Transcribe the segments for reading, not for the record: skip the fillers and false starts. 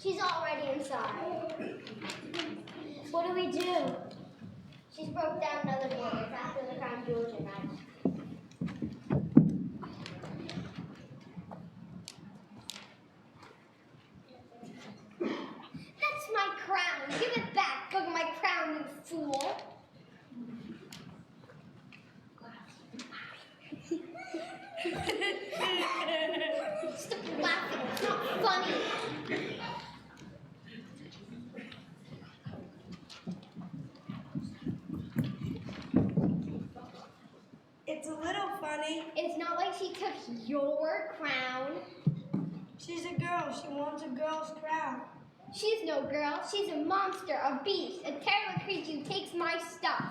She's already inside. What do we do? She's broke down another door after the Crown Georgia night. That's my crown. Give it back. Go to my crown, you fool. Stop laughing. It's not funny. It's a little funny. It's not like she took your crown. She's a girl. She wants a girl's crown. She's no girl. She's a monster, a beast, a terrible creature who takes my stuff.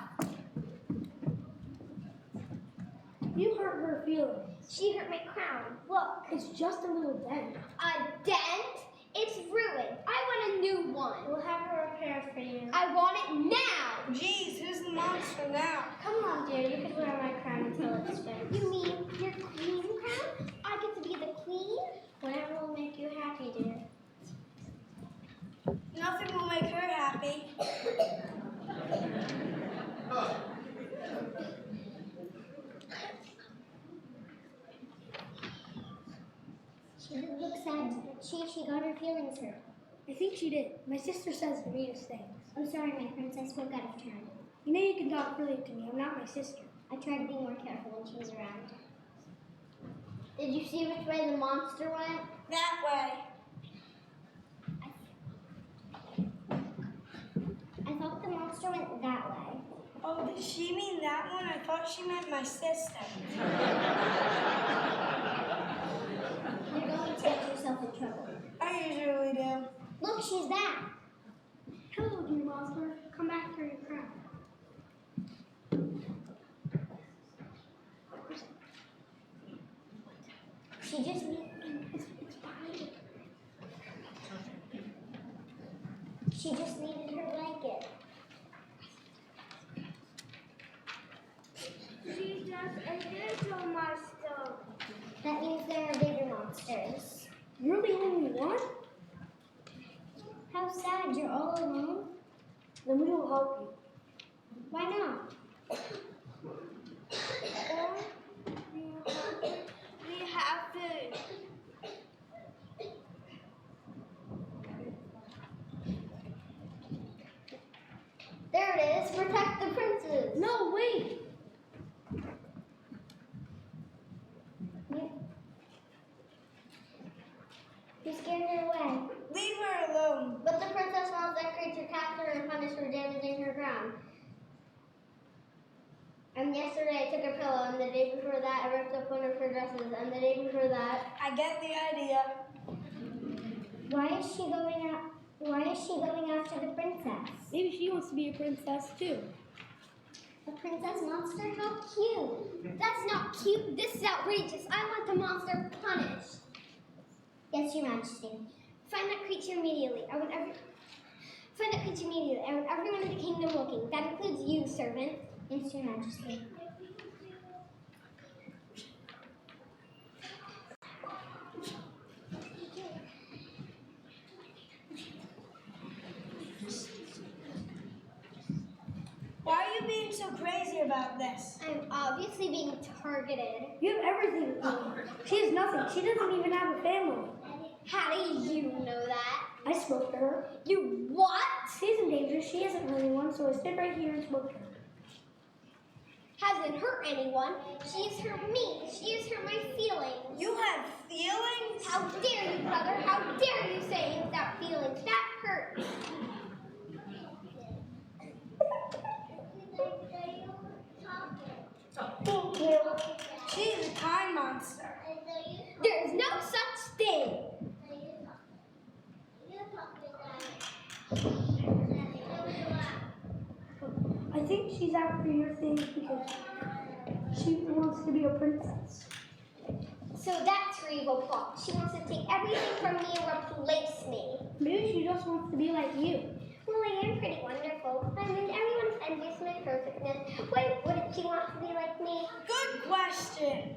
You hurt her feelings. She hurt my crown. Look. It's just a little dent. A dent? It's ruined. I want a new one. We'll have her repair for you. I want it now. Jeez, who's the monster now? Come on, dear. You can wear my crown until it's fixed. You mean your queen crown? I get to be the queen? Whatever will make you happy, dear. Nothing will make her happy. She looks sad. She got her feelings hurt. I think she did. My sister says the meanest things. I'm sorry, my princess. Spoke out of turn. You know you can talk freely to me. I'm not my sister. I try to be more careful when she was around. Did you see which way the monster went? That way. I thought the monster went that way. Oh, did she mean that one? I thought she meant my sister. You're going to get yourself in trouble. I usually do. Look, she's back. Hello, dear monster. Come back for your crown. She just needed her blanket. She's just a little monster. That means there are bigger monsters. You're the only one? How sad, you're all alone. Then we will help you. Why not? We have food. There it is. Protect the princes. No, wait. You scared her away. Leave her alone. But the princess wants that creature capture and punish for damaging her crown. And yesterday I took a pillow, and the day before that I ripped up one of her dresses, and the day before that. I get the idea. Why is she going after the princess? Maybe she wants to be a princess too. A princess monster? How cute! That's not not cute. This is outrageous. I want the monster punished. Yes, Your Majesty. Find that creature immediately. I want everyone in the kingdom looking. That includes you, servant. Yes, Your Majesty. Why are you being so crazy about this? I'm obviously being targeted. You have everything with her. She has nothing. She doesn't even have a family. How do you know that? I spoke to her. You what? She's in danger. She isn't really one, so I stood right here and spoke to her. Hasn't hurt anyone. She has hurt me. She has hurt my feelings. You have feelings? How dare you, brother? How dare you say without feelings? That hurts. Thank you. She's a kind monster. There is no such thing. I think she's after your things because she wants to be a princess. So that's her evil plot. She wants to take everything from me and replace me. Maybe she just wants to be like you. Well, I am pretty wonderful. I mean, everyone's envious of my perfectness. Why wouldn't she want to be like me? Good question.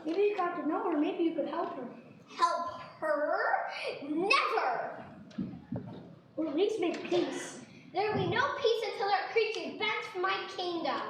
Maybe you got to know her. Maybe you could help her. Help her? Never! Or at least make peace. There will be no peace until our creature is banished from my kingdom.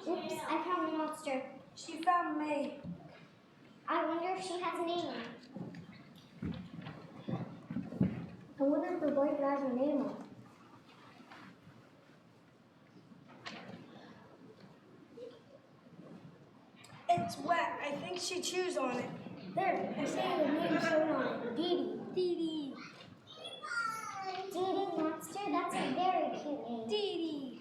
Oops, I found the monster. She found me. I wonder if she has a name. I wonder if her boyfriend has her name on. It's wet. I think she chews on it. There, I see her name shown on it. Dee Dee. Dee Dee monster, that's a very cute name. Dee.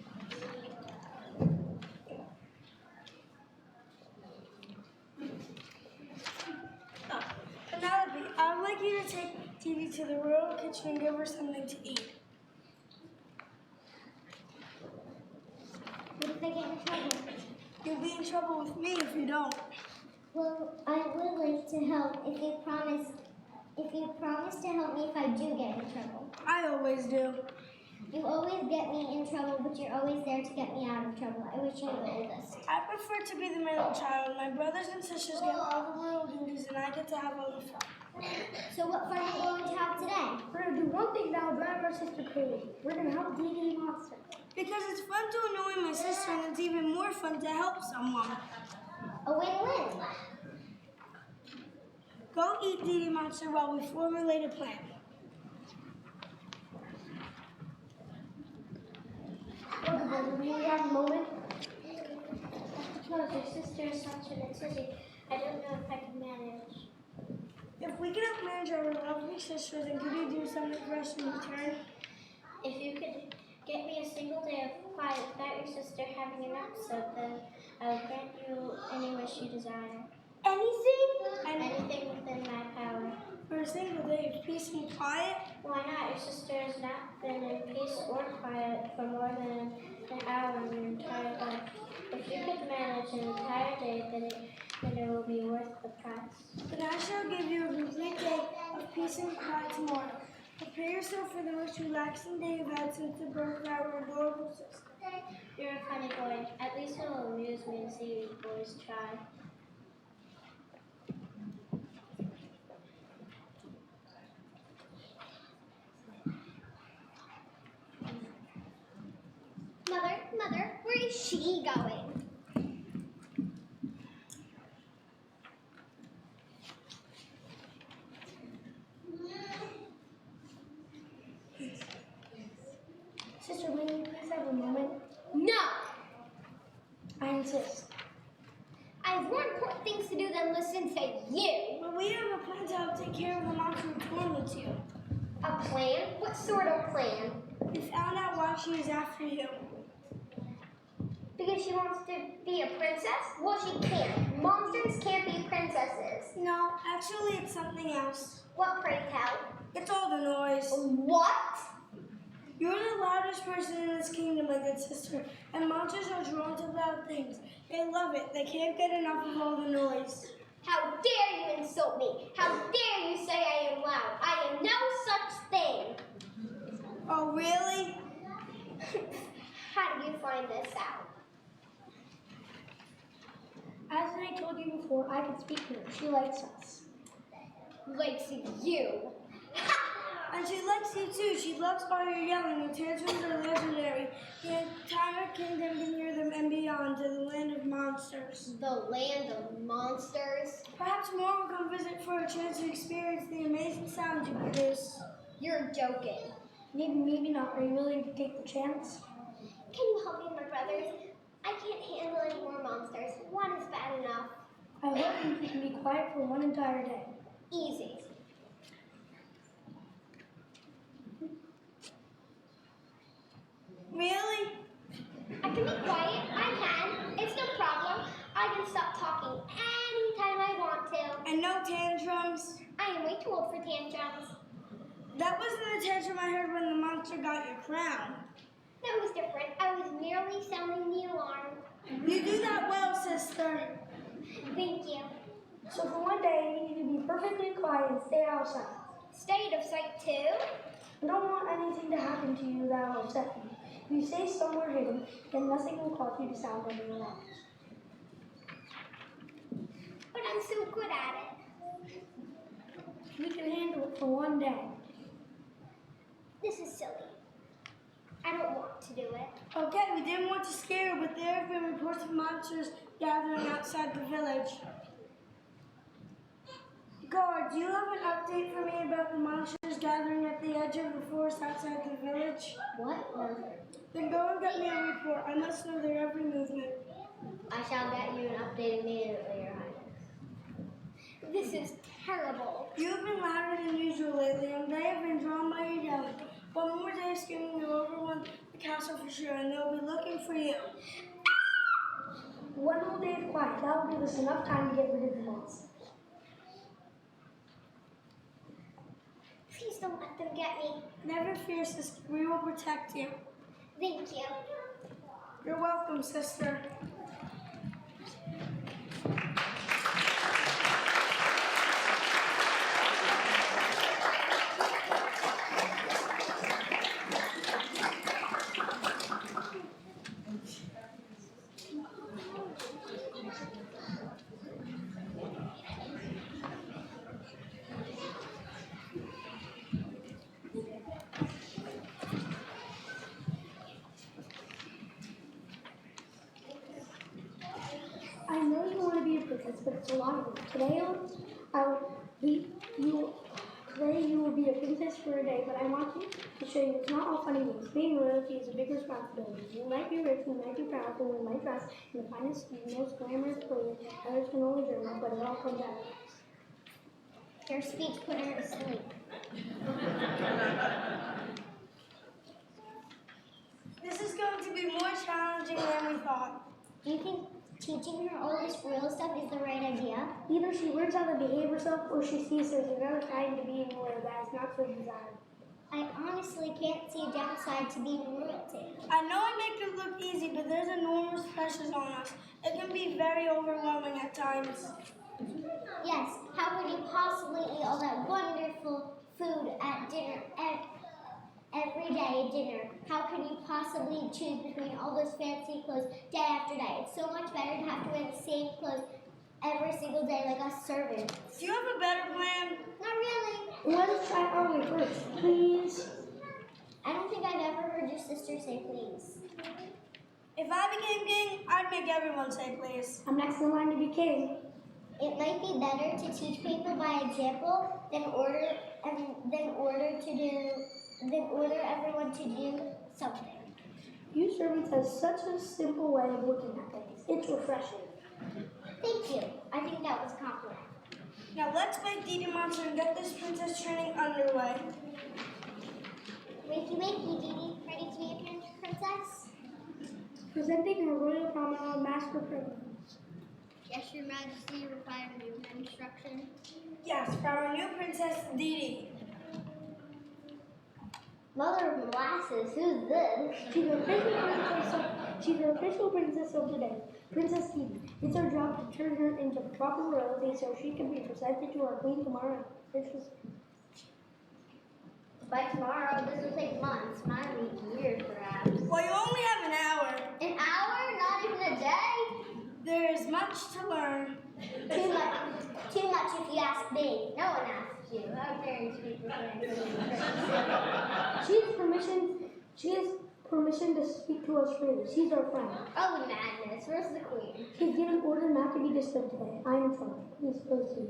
Penelope, I would like you to take Dee Dee to the royal kitchen and give her something to eat. What if I get in trouble? You'll be in trouble with me if you don't. Well, I would like to help if you promise to help me if I do get in trouble. I always do. You always get me in trouble, but you're always there to get me out of trouble. I wish you were the oldest. I prefer to be the middle child. My brothers and sisters get all the royal duties and I get to have all the fun. So what fun are we going to have today? We're going to do one thing that will drive our sister crazy. We're going to help Dee Dee Monster. Because it's fun to annoy my sister and it's even more fun to help someone. A win-win. Go eat Dee Dee Monster while we formulate a plan. Okay, we have a moment. No, your sister is such an excessive. I don't know if I can manage. If we can help manage our lovely sisters, and could you do something for us in return? If you could get me a single day of quiet without your sister having an episode, then I will grant you any wish you desire. Anything? Anything within my power. For a single day of peace and quiet? Why not? Your sister has not been in peace or quiet for more than an hour in your entire life. If you could manage an entire day, then it will be worth the price. Then I shall give you a complete day of peace and quiet tomorrow. Prepare yourself for the most relaxing day you've had since the birth of our adorable sister. You're a funny boy. At least it will amuse me to see you boys try. Mother, where is she going? Sister, may we please have a moment? No! I insist. I have more important things to do than listen to you. But we have a plan to help take care of the monster who torments you. A plan? What sort of plan? We found out why she is after you. Because she wants to be a princess? Well, she can't. Monsters can't be princesses. No, actually it's something else. What, pray tell? It's all the noise. What? You're the loudest person in this kingdom, my good sister, and monsters are drawn to loud things. They love it. They can't get enough of all the noise. How dare you insult me? How dare you say I am loud? I am no such thing. Oh, really? How do you find this out? As I told you before, I can speak to her. She likes us. Likes you. And she likes you too. She loves all your yelling. Your tantrums are legendary. The entire kingdom can hear them and beyond to the land of monsters. The land of monsters? Perhaps more will come visit for a chance to experience the amazing sound you produce. You're joking. Maybe not. Are you willing to take the chance? Can you help me, my brothers? I can't handle any more monsters. One is bad enough. I hope you can be quiet for one entire day. Easy. Really? I can be quiet. I can. It's no problem. I can stop talking anytime I want to. And no tantrums? I am way too old for tantrums. That wasn't the tantrum I heard when the monster got your crown. That was different. I was merely sounding the alarm. You do that well, sister. Thank you. So for one day, you need to be perfectly quiet and stay outside. Stayed of sight too? We don't want anything to happen to you that will upset you. If you stay somewhere hidden, then nothing will cause you to sound any alarms. But I'm so good at it. We can handle it for one day. This is silly. I don't want to do it. Okay, we didn't want to scare you, but there have been reports of monsters gathering outside the village. Guard, do you have an update for me about the monsters gathering at the edge of the forest outside the village? What? No. Then go and get me a report. I must know their every movement. I shall get you an update immediately, Your Highness. This is terrible. You've been louder than usual lately, and they have been drawn by your yelling. One more day of screaming will overrun the castle for sure, and they'll be looking for you. One whole day of quiet, that will give us enough time to get rid of the monster. Please don't let them get me. Never fear, sister. We will protect you. Thank you. You're welcome, sister. I know you want to be a princess, but it's a lot of work. Today you will be a princess for a day, but I want you to show you it's not all funny games. Being royalty is a big responsibility. You might be rich, you might be powerful, you might dress in the finest, most glamorous clothing. Others can only dream of, but it all comes out. Your speech put her to sleep. This is going to be more challenging than we thought. Do you think teaching her all this real stuff is the right idea? Either she learns how to behave herself, or she sees there's another kind to being royal that is not so desired. I honestly can't see a downside to being royalty. I know I make it look easy, but there's enormous pressures on us. It can be very overwhelming at times. Yes, how could you possibly eat all that wonderful food at dinner every day dinner. How can you possibly choose between all those fancy clothes day after day? It's so much better to have to wear the same clothes every single day like us servants. Do you have a better plan? Not really. Let's try our way first, please. I don't think I've ever heard your sister say please. If I became king, I'd make everyone say please. I'm next in line to be king. It might be better to teach people by example than order everyone to do something. You servants have such a simple way of looking at things. It's refreshing. Thank you. I think that was a compliment. Now let's make Didi Monster and get this princess training underway. Wakey, wakey, Didi. Ready to be a princess? Presenting a royal promenade master privilege. Yes, Your Majesty. Require new instruction. Yes, for our new princess, Didi. Mother of molasses, who's this? She's the official princess of the day, Princess Didi. It's our job to turn her into proper royalty so she can be presented to our queen tomorrow. By tomorrow, this will take months, might be years perhaps. Well, you only have an hour. An hour? Not even a day? There is much to learn. Too much. Too much if you ask me. No one asked you. How dare you speak for She has permission to speak to us freely. She's our friend. Oh, madness. Where's the queen? She's given order not to be disturbed today. I am informed. Please proceed.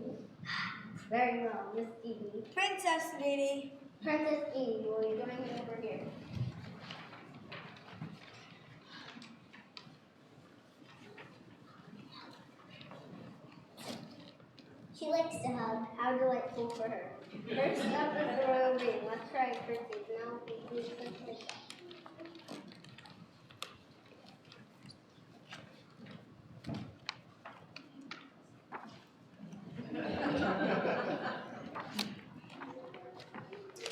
Very well, Miss Didi. Princess Didi. Princess Didi, will you join me over here? She likes to hug. How delightful for her. First up is the royal ring. Let's try it first. Now we do something like that.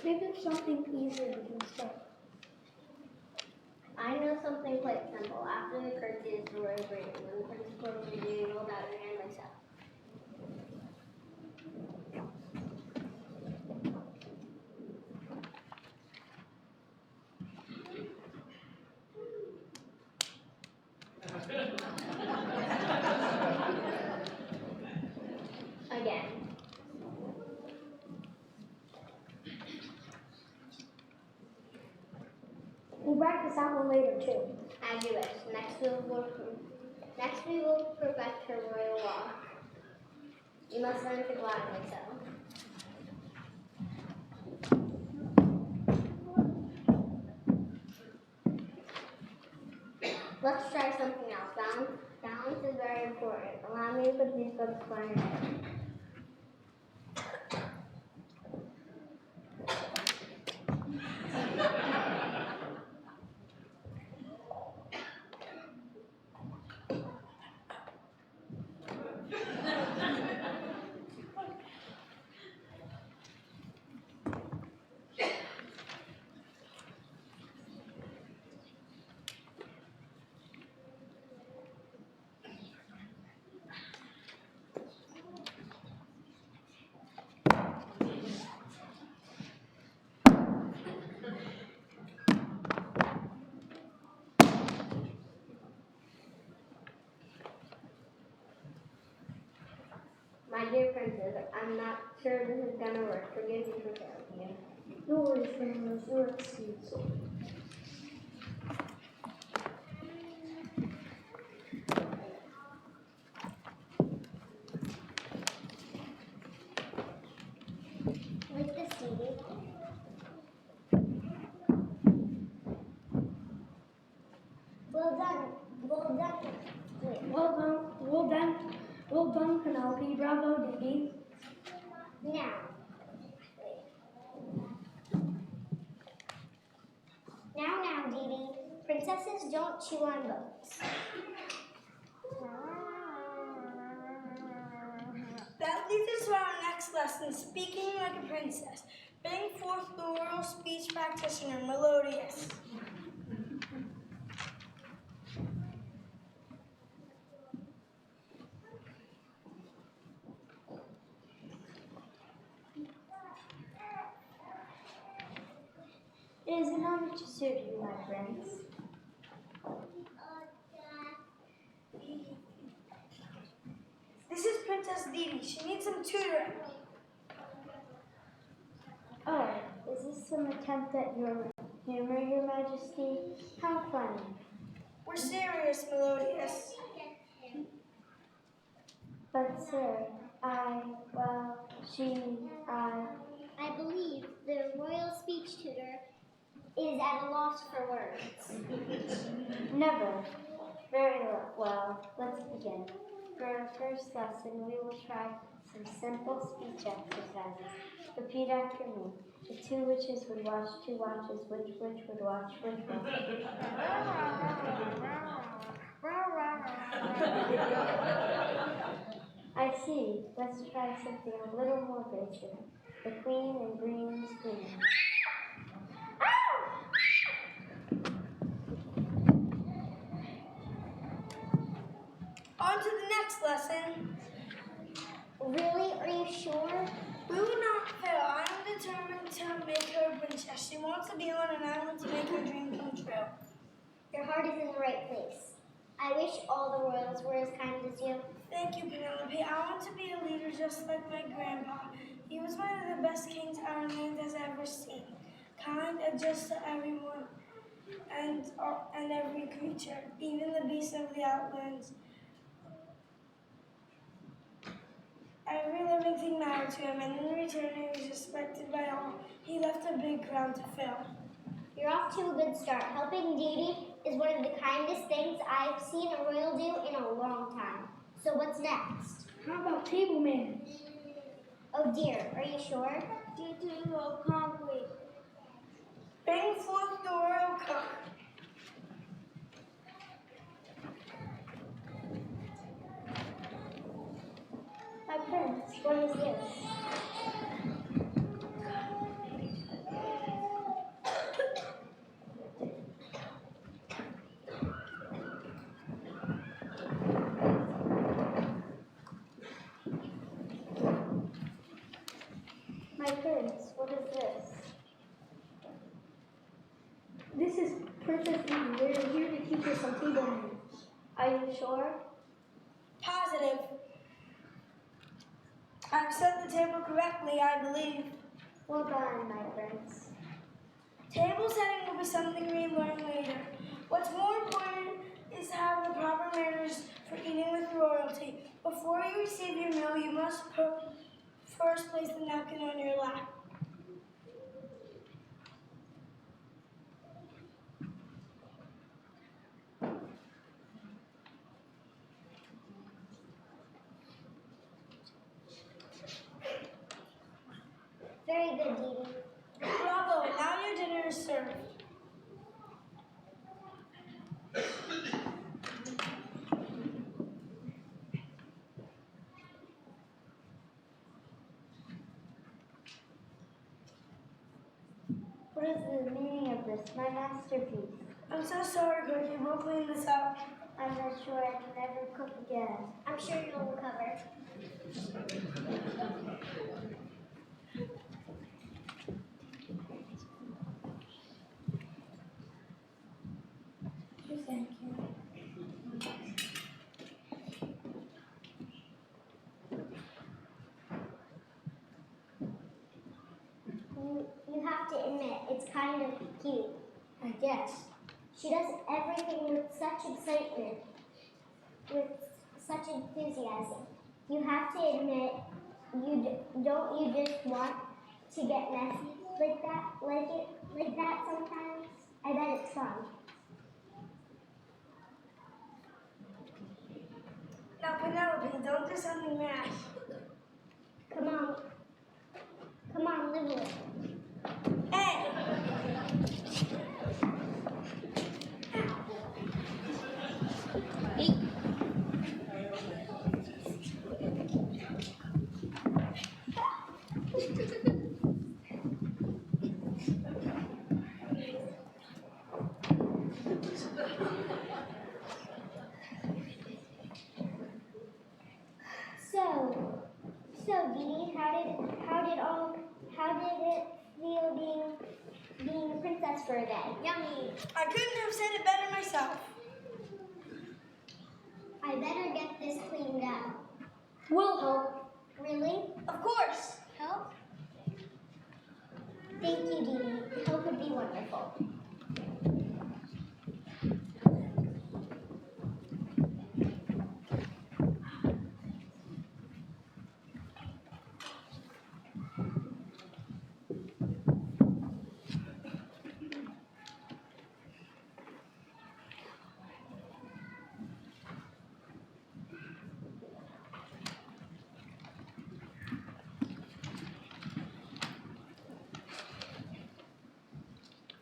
Maybe there's something easier we can start. I know something quite simple. After the curtsy is the royal ring. When the prince closes the ring, hold out your hand myself. Again. We'll practice that one later too. As you wish. Next we will perfect her royal walk. You must learn to glide like so. Let's try something else. Balance is very important. Allow me to put these books on your head. My dear princess, I'm not sure this is gonna work. Forgive me for failing you. No worries, Princess. You're excused. Like this, Didi. Well done. Well done. Wait. Well done. Well done. Well done, Penelope. Bravo, Didi. Now. Now, Didi. Princesses don't chew on books. That leads us to our next lesson, speaking like a princess. Bring forth the royal speech practitioner, Melodious. It to suit you, my friends? This is Princess Didi. She needs some tutoring. Oh, is this some attempt at your humor, Your Majesty? How funny. We're serious, Melodious. But sir, I believe the royal speech tutor is at a loss for words. never. Very well, let's begin. For our first lesson, we will try some simple speech exercises. Repeat after me. The two witches would watch two watches. Which witch would watch which watch? I see. Let's try something a little more basic. The queen and green's queen. On to the next lesson. Really? Are you sure? We will not fail. I am determined to make her a princess. She wants to be one, and I want to make her dream come true. Your heart is in the right place. I wish all the royals were as kind as you. Thank you, Penelope. I want to be a leader just like my grandpa. He was one of the best kings our land has ever seen. Kind and just to everyone and every creature, even the beasts of the outlands. Every living thing mattered to him, and in return he was respected by all. He left a big crown to fill. You're off to a good start. Helping Didi is one of the kindest things I've seen a royal do in a long time. So what's next? How about table manners? Oh dear, are you sure? Didi will promptly bring forth the royal cook. My prince, what is this? My prince, what is this? This is Princess Didi. We're here to teach her some table manners. Are you sure? Positive. I've set the table correctly, I believe. Well done, my prince. Table setting will be something we learn later. What's more important is to have the proper manners for eating with royalty. Before you receive your meal, you must first place the napkin on your lap. Very good, Didi. Bravo, now your dinner is served. What is the meaning of this, my masterpiece? I'm so sorry, Cookie. We'll clean this up. I'm not sure I can ever cook again. I'm sure you'll recover. Thank you. You have to admit, it's kind of cute, I guess. She does everything with such excitement, with such enthusiasm. You have to admit, don't you just want to get messy like that sometimes? I bet it's fun. Now, Penelope, don't do something rash. Come on, live with it. Hey! So Didi, how did it feel being being a princess for a day. Yummy. I couldn't have said it better myself. I better get this cleaned up. We'll help. Really? Of course. Help? Thank you, Dee Dee. Help would be wonderful.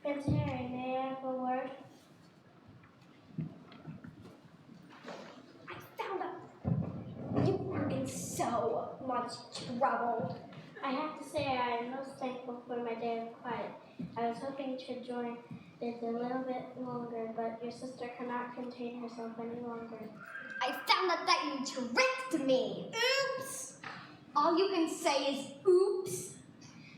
Prince Harry, may I have a word? I found out you were in so much trouble. I have to say I am most thankful for my day of quiet. I was hoping to join it a little bit longer, but your sister cannot contain herself any longer. I found out that you tricked me. Oops! All you can say is oops.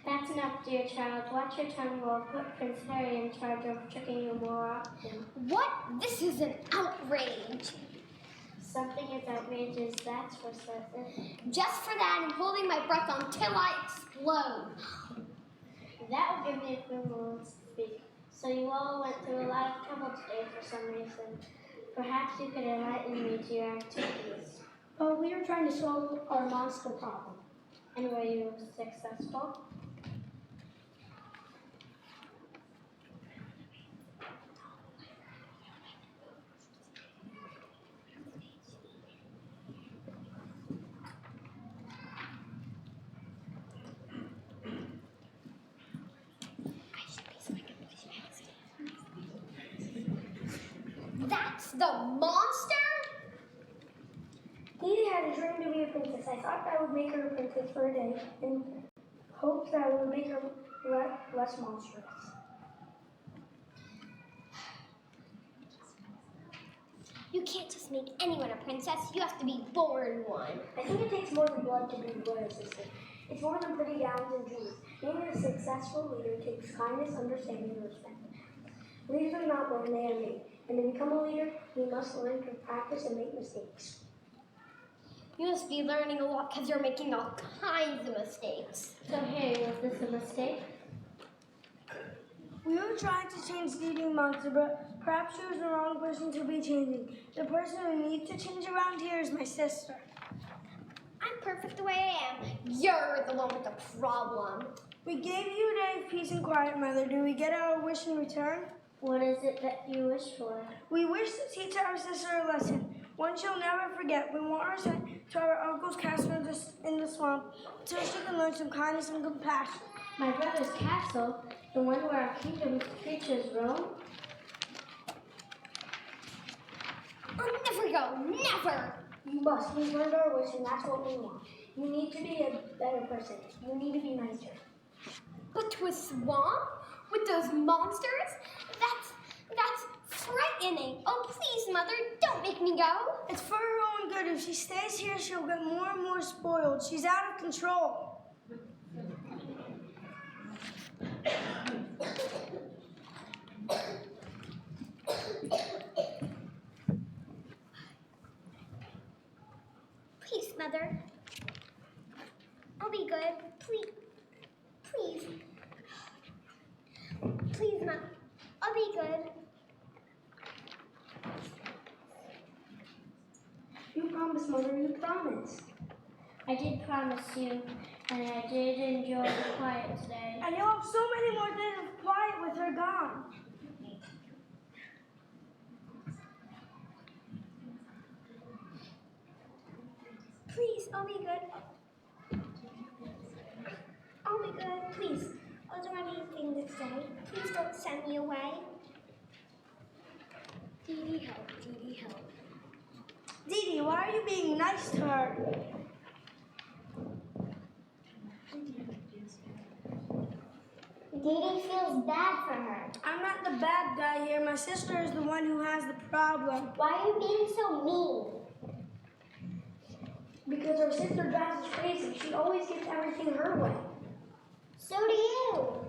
That's enough, dear child. Watch your tongue or I'll put Prince Harry in charge of tricking you more often. What? This is an outrage. Something is outrageous, that's for certain. Just for that, I'm holding my breath until I explode. That will give me a few moments to speak. So you all went through a lot of trouble today for some reason. Perhaps you could enlighten me to your activities. Oh, we were trying to solve our monster problem. And were you successful? That's the monster? Dee Dee had a dream to be a princess. I thought that would make her a princess for a day, in hopes that it would make her less monstrous. You can't just make anyone a princess. You have to be born one. I think it takes more than blood to be a royal sister. It's more than pretty gowns and jewels. Being a successful leader takes kindness, understanding, and respect. Leaders are not born, they are made. And to become a leader, we must learn to practice and make mistakes. You must be learning a lot because you're making all kinds of mistakes. So Harry, was this a mistake? We were trying to change Dee Dee Monster, but perhaps she was the wrong person to be changing. The person who needs to change around here is my sister. I'm perfect the way I am. You're the one with the problem. We gave you a day of peace and quiet, Mother. Do we get our wish in return? What is it that you wish for? We wish to teach our sister a lesson, one she'll never forget. We want her sent to our uncle's castle in the swamp so she can learn some kindness and compassion. My brother's castle, the one where our kingdom's creatures roam? I'll never go, never! You must. We've learned our wish, and that's what we want. You need to be a better person. You need to be nicer. But to a swamp? With those monsters? That's frightening. Oh, please, Mother, don't make me go. It's for her own good. If she stays here, she'll get more and more spoiled. She's out of control. Please, Mother. I'll be good. Please. Please. Please, Mom. I'll be good. You promised, Mother, you promised. I did promise you, and I did enjoy the quiet today. And you'll have so many more days of quiet with her gone. Please, I'll be good. I'll be good. Please. I'll do anything to say. Please don't send me away. Dee Dee, help. Dee Dee, help. Dee Dee, why are you being nice to her? Dee Dee feels bad for her. I'm not the bad guy here. My sister is the one who has the problem. Why are you being so mean? Because our sister drives us crazy. She always gets everything her way. So do you.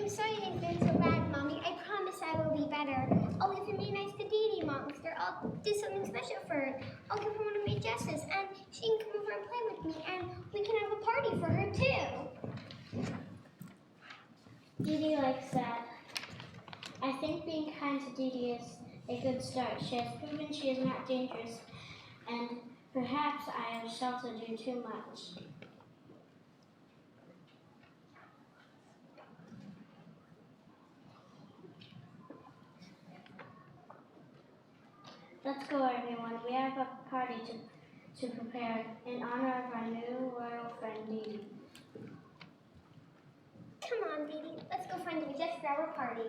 I'm sorry I've been so bad, Mommy. I promise I will be better. I'll even be nice to Dee Dee Monster. I'll do something special for her. I'll give her one of my dresses, and she can come over and play with me, and we can have a party for her, too. Dee Dee likes that. I think being kind to Dee Dee is a good start. She has proven she is not dangerous, and perhaps I have sheltered you too much. Let's go, everyone. We have a party to prepare in honor of our new royal friend, Dee Dee. Come on, Dee Dee. Let's go find a dress for our party.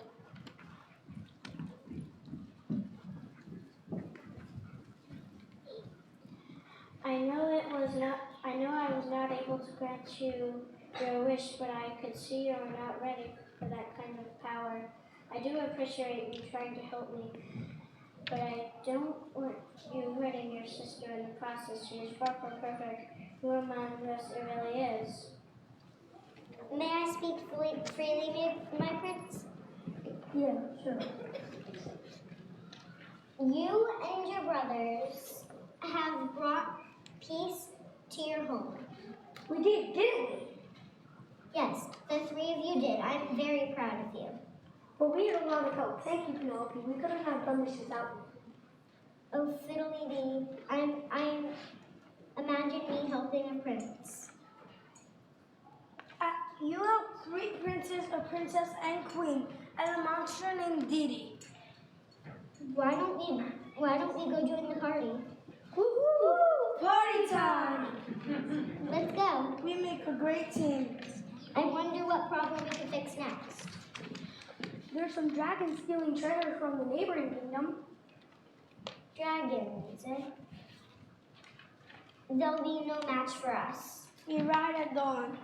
I know I was not able to grant you your wish, but I could see you are not ready for that kind of power. I do appreciate you trying to help me, but I don't want you hurting your sister in the process. She is far from perfect. You are my best, it really is. May I speak freely, my prince? Yeah, sure. You and your brothers have brought peace to your home. We did, didn't we? Yes, the three of you did. I'm very proud of you. But we had a lot of help. Thank you, Penelope. We couldn't have done this without you. Oh, fiddly dee. I'm imagine me helping a prince. You helped 3 princes, a princess, and queen, and a monster named Dee Dee. Why don't we go join the party? Woohoo! Party time! Let's go. We make a great team. I wonder what problem we can fix next. There's some dragons stealing treasure from the neighboring kingdom. Dragons, eh? They'll be no match for us. We ride at dawn.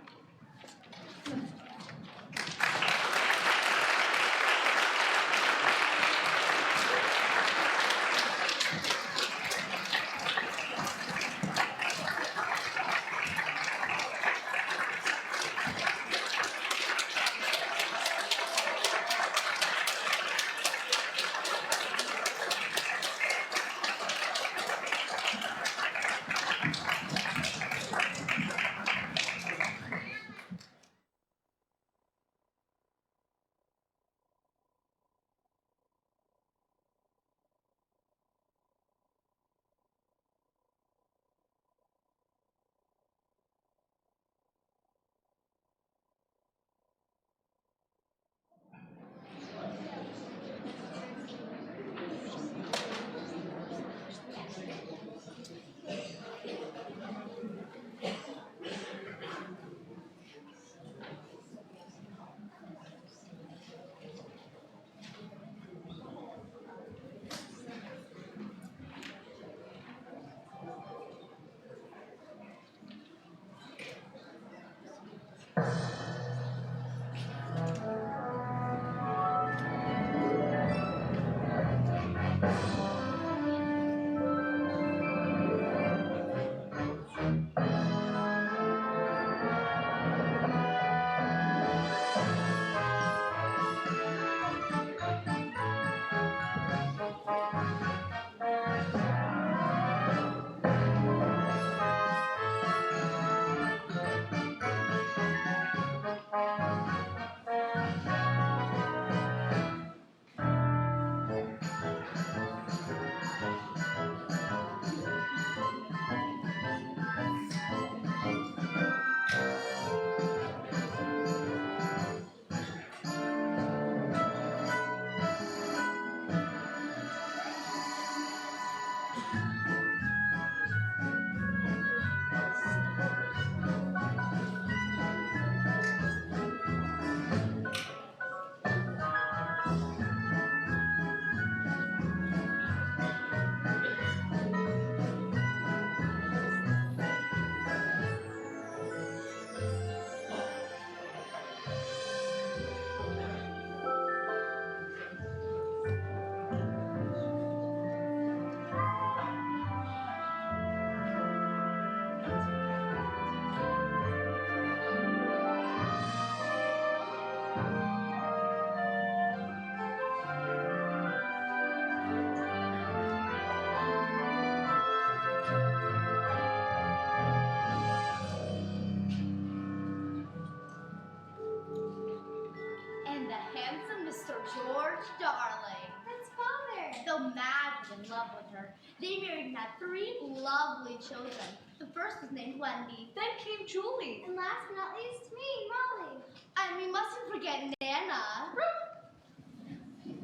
love with her. They married and had 3 lovely children. The first was named Wendy. Then came Julie. And last but not least, me, Molly. And we mustn't forget Nana.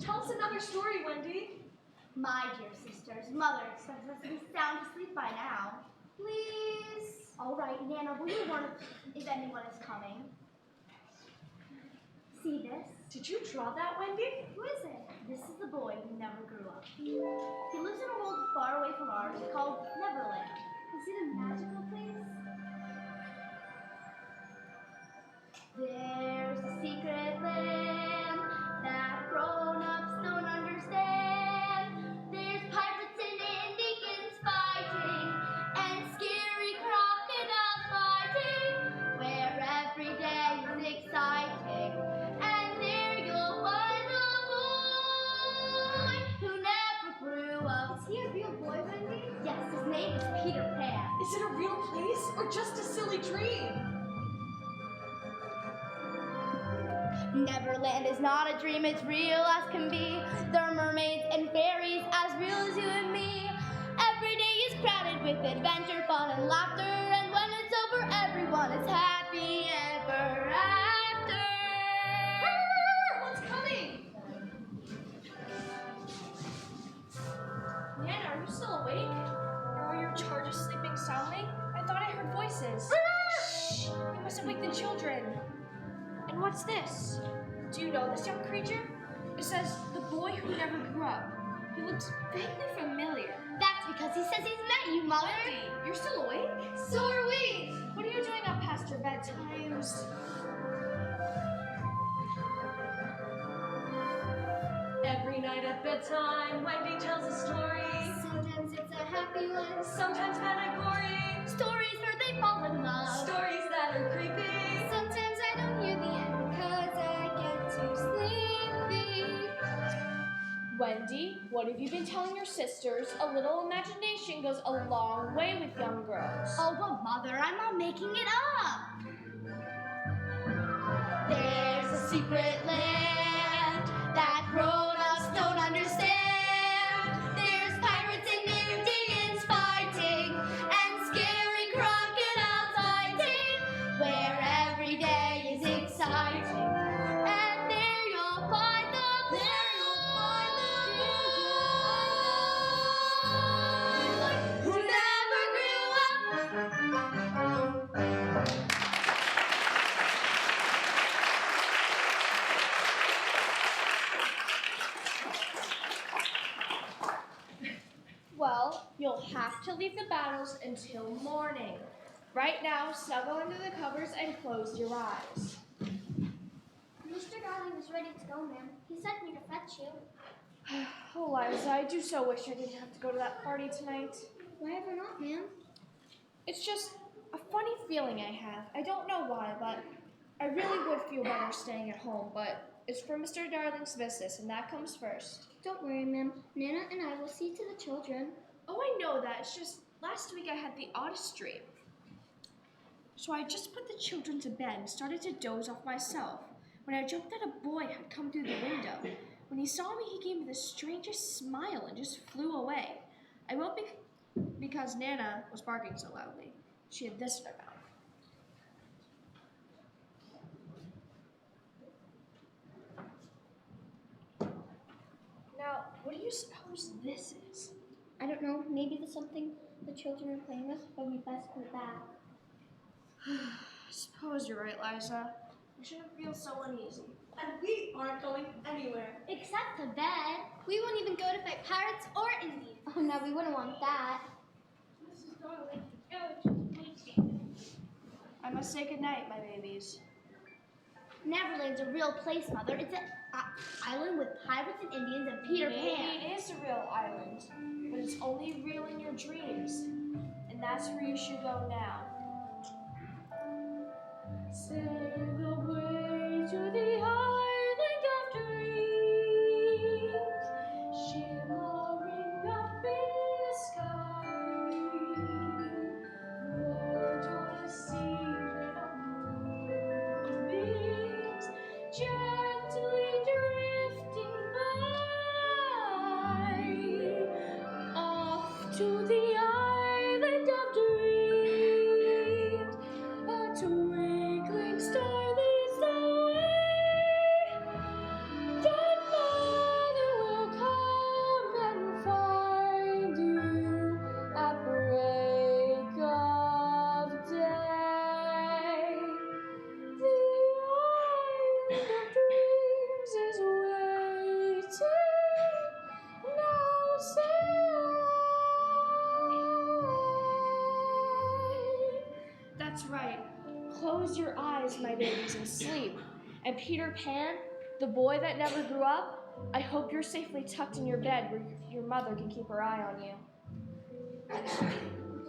Tell us another story, Wendy. My dear sisters, Mother expects us to be sound asleep by now. Please. All right, Nana, will you warn us if anyone is coming? See this? Did you draw that, Wendy? Who is it? This is the boy who never grew up. He lives in a world far away from ours called Neverland. Is it a magical place? There's a secret land that grown-ups don't understand. There's pirates and Indians fighting and scary crocodiles fighting, where every day is exciting. And there you'll find the boy who never grew up. Is he a real boy, Wendy? Yes, his name is Peter Pan. Is it a real place or just a silly dream? Neverland is not a dream, it's real as can be. There are mermaids and fairies as real as you and me. Every day is crowded with adventure, fun, and laughter. And when it's over, everyone is happy ever after. What's coming? Nana, are you still awake? Or are your charges sleeping soundly? I thought I heard voices. Shh! You mustn't wake the children. And what's this? Do you know this young creature? It says, the boy who never grew up. He looks vaguely familiar. That's because he says he's met you, Mother. Wendy, you're still awake? So are we. What are you doing up past your bedtimes? Every night at bedtime, Wendy tells a story. Sometimes it's a happy one. Sometimes kind of gory. Stories where they fall in love. Stories that are creepy. Sometimes I don't hear the end because I get too sleepy. Wendy, what have you been telling your sisters? A little imagination goes a long way with young girls. Oh, but Mother, I'm not making it up. There's a secret land that grown-ups don't understand. There's pirates and Indians fighting and scary crocodiles fighting, where every day is exciting. And there you'll find the boy who never grew up. Well, you'll have to leave the battles until morning. Right now, snuggle under the covers and close your eyes. Mr. Darling is ready to go, ma'am. He sent me to fetch you. Oh, Liza, I do so wish I didn't have to go to that party tonight. Why ever not, ma'am? It's just a funny feeling I have. I don't know why, but I really would feel better staying at home, but it's for Mr. Darling's business, and that comes first. Don't worry, ma'am. Nana and I will see to the children. Oh, I know that. It's just last week I had the oddest dream. So I just put the children to bed and started to doze off myself when I dreamt that a boy had come through the window. When he saw me, he gave me the strangest smile and just flew away. I woke because Nana was barking so loudly. She had this in her mouth. Now, what do you suppose this is? I don't know. Maybe there's something the children are playing with, but we best put it back. I suppose you're right, Liza. I shouldn't feel so uneasy. And we aren't going anywhere. Except to bed. We won't even go to fight pirates or Indians. Oh no, we wouldn't want that. I must say goodnight, my babies. Neverland's a real place, Mother. It's an island with pirates and Indians and Peter Pan. Maybe it is a real island, but it's only real in your dreams. And that's where you should go now. Sail away to the island of dreams, shimmering up in the sky. Float on a sea made of moonbeams, gently drifting by. That's right. Close your eyes, my babies, and sleep. And Peter Pan, the boy that never grew up, I hope you're safely tucked in your bed where your mother can keep her eye on you.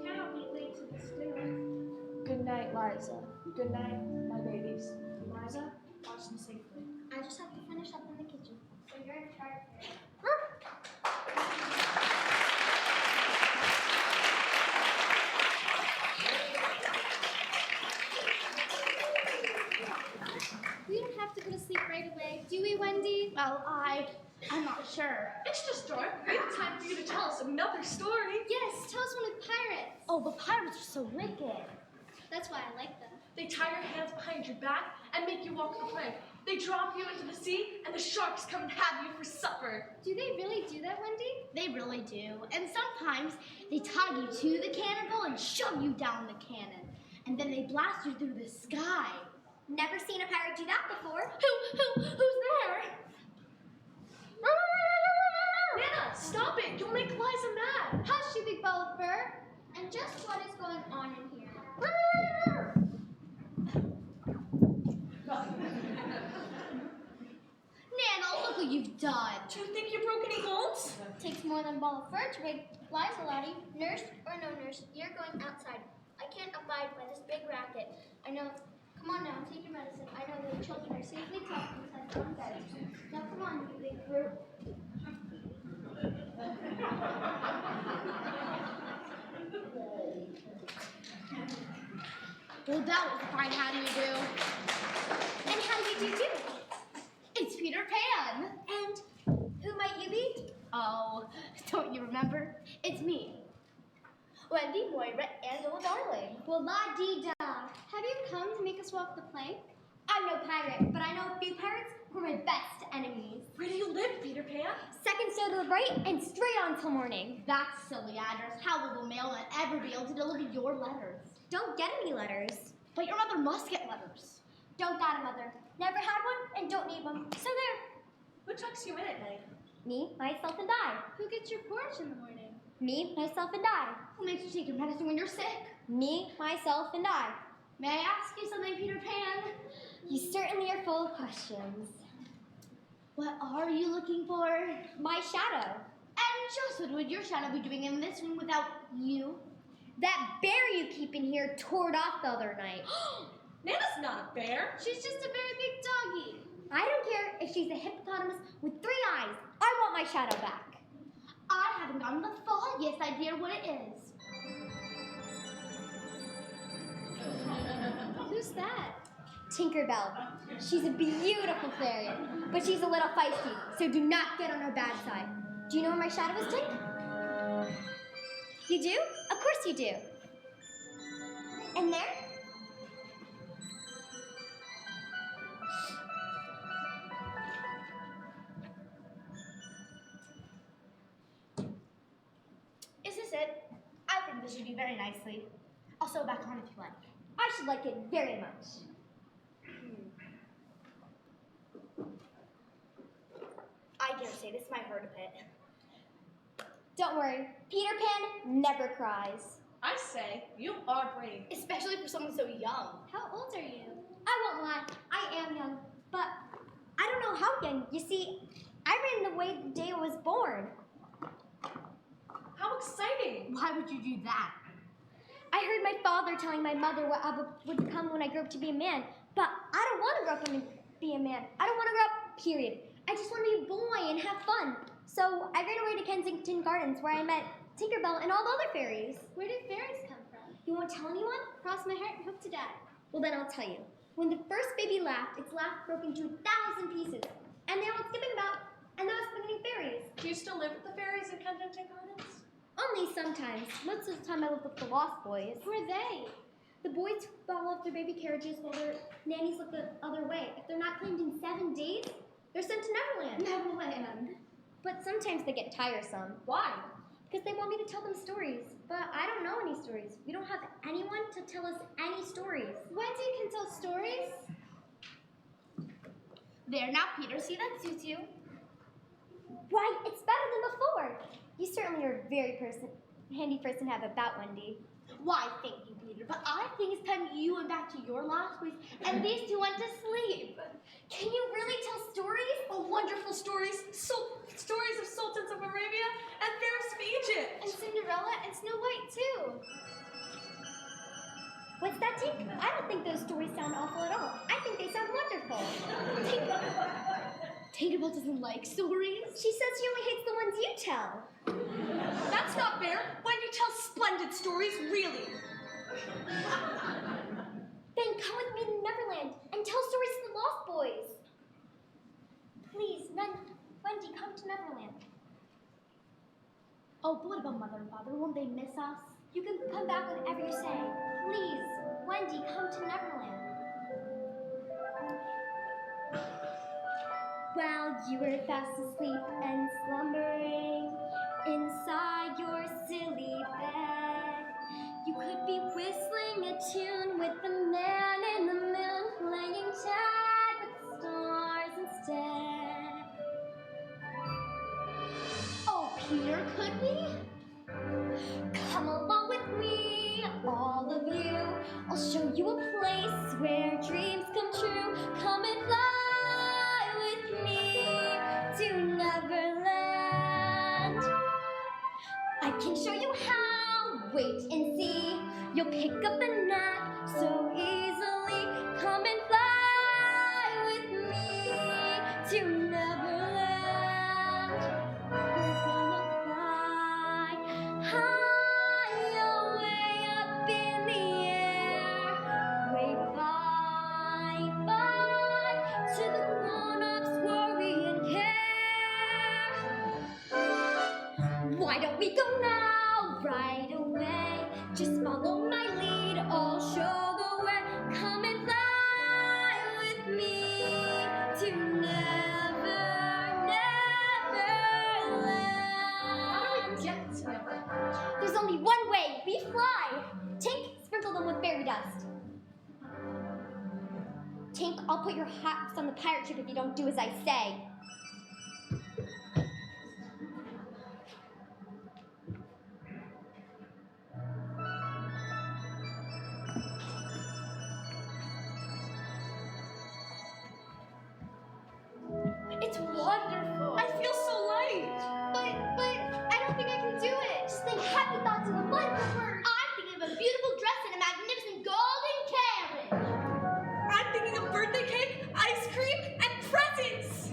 Cannot be late to this dinner. Good night, Liza. Good night, my babies. Liza, watch them safely. I just have to finish up in the kitchen. So you're in charge. We don't have to go to sleep right away, do we, Wendy? Well, I'm not sure. It's just dark. We have time for you to tell us another story. Yes, tell us one of the pirates. Oh, the pirates are so wicked. That's why I like them. They tie your hands behind your back and make you walk the plank. They drop you into the sea, and the sharks come and have you for supper. Do they really do that, Wendy? They really do. And sometimes they tie you to the cannonball and shove you down the cannon. And then they blast you through the sky. Never seen a pirate do that before. Who's there? Nana, stop it! You'll make Liza mad. Hush, you big ball of fur. And just what is going on in here? Nana, look what you've done. Do you think you broke any bones? Takes more than a ball of fur to make Liza, laddie. Nurse or no nurse, you're going outside. I can't abide by this big racket. I know. Come on now, take your medicine. I know that the children are safely tucked inside their own beds. Now come on, you big brute. Well, that was fine. How do you do? And how did you do? It's Peter Pan. And who might you be? Oh, don't you remember? It's me. Wendy, Moira, and little darling. Well, la-dee-da. Have you come to make us walk the plank? I'm no pirate, but I know a few pirates who are my best enemies. Where do you live, Peter Pan? Second stow to the right and straight on till morning. That silly address. How will the mailman ever be able to deliver your letters? Don't get any letters. But your mother must get letters. Don't got a mother. Never had one and don't need one. So there. Who tucks you in at night? Me, myself, and I. Who gets your porridge in the morning? Me, myself, and I. Who makes you take your medicine when you're sick? Me, myself, and I. May I ask you something, Peter Pan? You certainly are full of questions. What are you looking for? My shadow. And just what would your shadow be doing in this room without you? That bear you keep in here tore it off the other night. Nana's not a bear. She's just a very big doggy. I don't care if she's a hippopotamus with 3 eyes. I want my shadow back. I haven't gotten the foggiest idea what it is. Who's that? Tinkerbell. She's a beautiful fairy, but she's a little feisty, so do not get on her bad side. Do you know where my shadow is, Tink? You do? Of course you do. And there? Is this it? I think this should be very nicely. I'll sew back on if you like. I should like it very much. I dare say this might hurt a bit. Don't worry, Peter Pan never cries. I say, you are brave. Especially for someone so young. How old are you? I won't lie, I am young, but I don't know how young. You see, I ran away the day I was born. How exciting. Why would you do that? I heard my father telling my mother what I would become when I grew up to be a man, but I don't want to grow up and be a man. I don't want to grow up, period. I just want to be a boy and have fun. So I ran away to Kensington Gardens where I met Tinkerbell and all the other fairies. Where do fairies come from? You won't tell anyone? Cross my heart and hope to die. Well, then I'll tell you. When the first baby laughed, its laugh broke into 1,000 pieces. And they went skipping about, and there was singing fairies. Do you still live with the fairies in Kensington Gardens? Only sometimes. Most of the time I live with the Lost Boys. Who are they? The boys fall off their baby carriages while their nannies look the other way. If they're not claimed in 7 days, they're sent to Neverland. Neverland. But sometimes they get tiresome. Why? Because they want me to tell them stories. But I don't know any stories. We don't have anyone to tell us any stories. Wendy can tell stories. There, now, Peter, see that suits you. Why, it's better than before. You certainly are a very handy person to have about, Wendy. Why, thank you, Peter, but I think it's time time you went back to your lost place and these two went to sleep. Can you really tell stories? Oh, wonderful stories. Stories of sultans of Arabia and pharaohs of Egypt. And Cinderella and Snow White too. What's that, Tink? I don't think those stories sound awful at all. I think they sound wonderful. Tinkerbell doesn't like stories. She says she only hates the ones you tell. That's not fair. Wendy tells splendid stories, really. Then come with me to Neverland and tell stories to the Lost Boys. Please, Wendy, come to Neverland. Oh, but what about Mother and Father? Won't they miss us? You can come back whenever you say. Please, Wendy, come to Neverland. While you were fast asleep and slumbering inside your silly bed, you could be whistling a tune with the man in the moon, playing tag with the stars instead. Oh, Peter, could we? Come along with me, all of you. I'll show you a place where dreams come true. Come and fly with me to Neverland. I can show you how. Wait and see. You'll pick up the knack so easily. Come and fly with me to Neverland. We're gonna fly high, way up in the air. Wave bye-bye to the grown-ups worry and care. Why don't we go now, right away? Just follow my lead, I'll show the way. Come and fly with me to Neverland. How do we get to Neverland? There's only one way. We fly. Tink, sprinkle them with fairy dust. Tink, I'll put your hats on the pirate ship if you don't do as I say. It's wonderful. I feel so light. But I don't think I can do it. Just think happy thoughts and a wonderful word. I'm thinking of a beautiful dress and a magnificent golden carriage. I'm thinking of birthday cake, ice cream, and presents.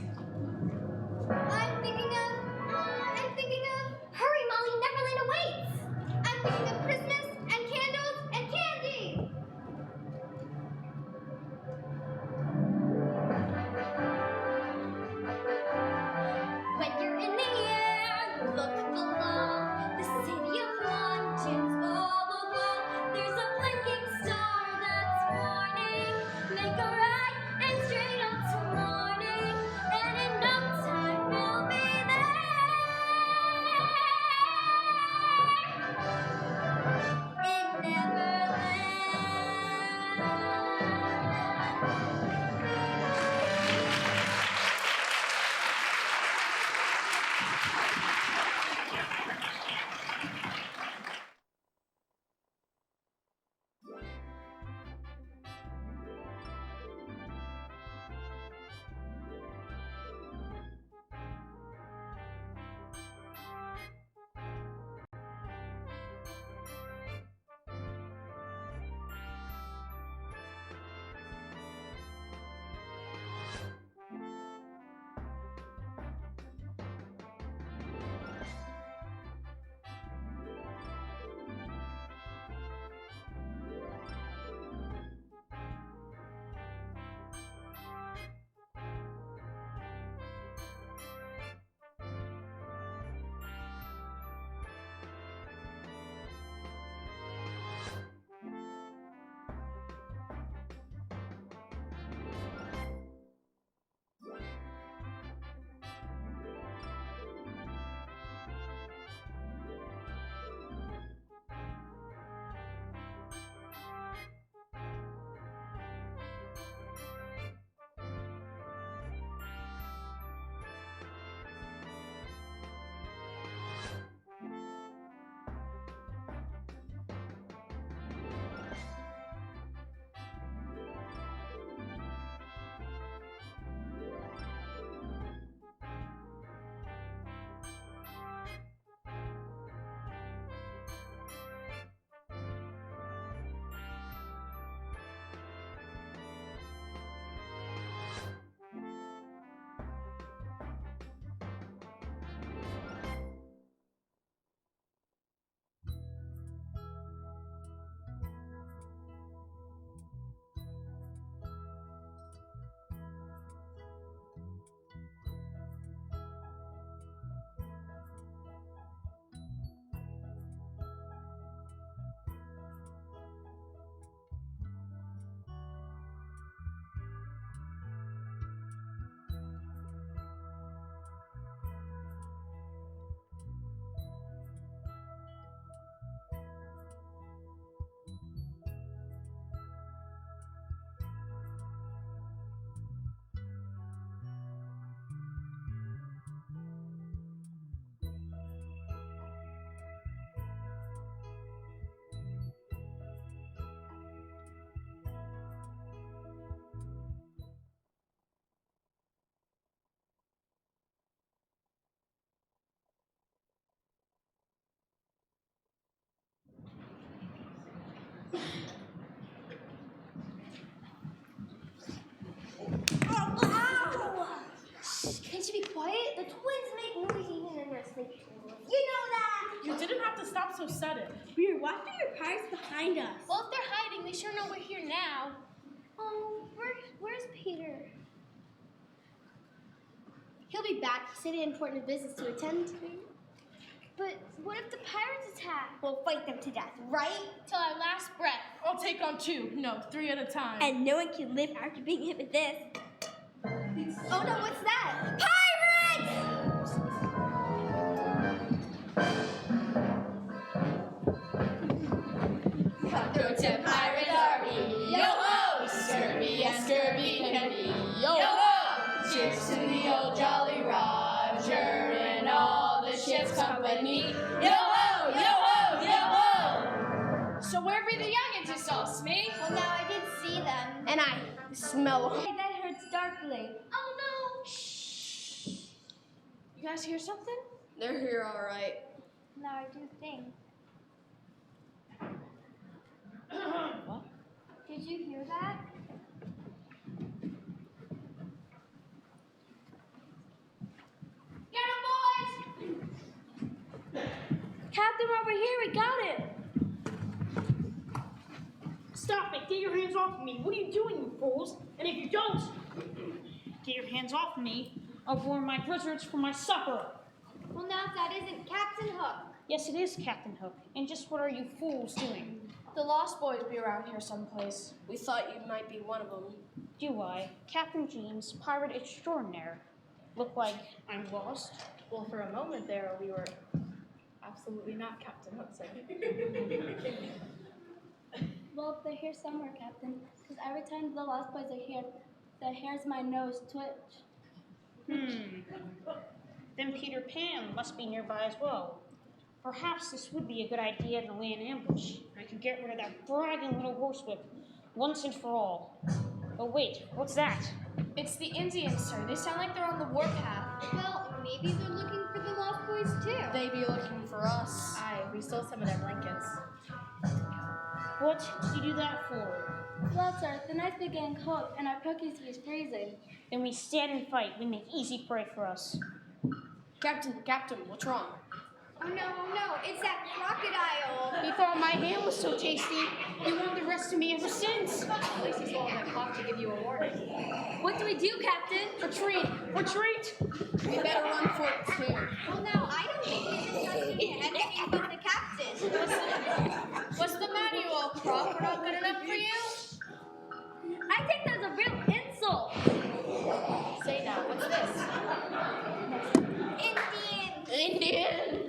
so sudden? We're watching your pirates behind us. Well, if they're hiding, they sure know we're here now. Oh, where's Peter? He'll be back. He said he had important business to attend to. But what if the pirates attack? We'll fight them to death, right? Till our last breath. I'll take on 2. No, 3 at a time. And no one can live after being hit with this. Oh no, what's that? Pirates! Cutthroats and pirate army, yo-ho! Scurvy and scurvy can be, yo-ho! Cheers to the old Jolly Roger and all the ship's company, yo-ho! Yo-ho! Yo-ho! So where be the youngins you saw, Smee? Well, now I did see them. And I smell. Hey, that hurts darkly. Oh no! You guys hear something? They're here all right. Now I do think. What? Did you hear that? Get 'em, boys! Captain, over here, we got it. Stop it! Get your hands off of me! What are you doing, you fools? And if you don't, get your hands off of me, I'll warn my prisoners for my supper. Well, now that isn't Captain Hook. Yes, it is Captain Hook. And just what are you fools doing? The Lost Boys be around here someplace. We thought you might be one of them. Do I, Captain James, pirate extraordinaire, look like I'm lost? Well, for a moment there, we were absolutely not Captain Hudson. Well, they're here somewhere, Captain. Because every time the Lost Boys are here, the hairs of my nose twitch. Then Peter Pan must be nearby as well. Perhaps this would be a good idea to lay an ambush. I could get rid of that bragging little horsewhip once and for all. Oh wait, what's that? It's the Indians, sir. They sound like they're on the warpath. Well, maybe they're looking for the Lost Boys too. They be looking for us. Aye, we stole some of their blankets. What did you do that for? Well, sir, the night's been getting cold, and our cookies is freezing. Then we stand and fight. We make easy prey for us. Captain, what's wrong? Oh no, it's that crocodile. He thought my ham was so tasty, he wanted the rest of me ever since. At least he's swallowed that cough to give you a warning. What do we do, Captain? Retreat! Retreat! We better run for it too. Well, now I don't think we've been touching anything but the captain. What's the matter, you old croc? We're not good enough for you? I think that's a real insult. Say now, what's this? Indian!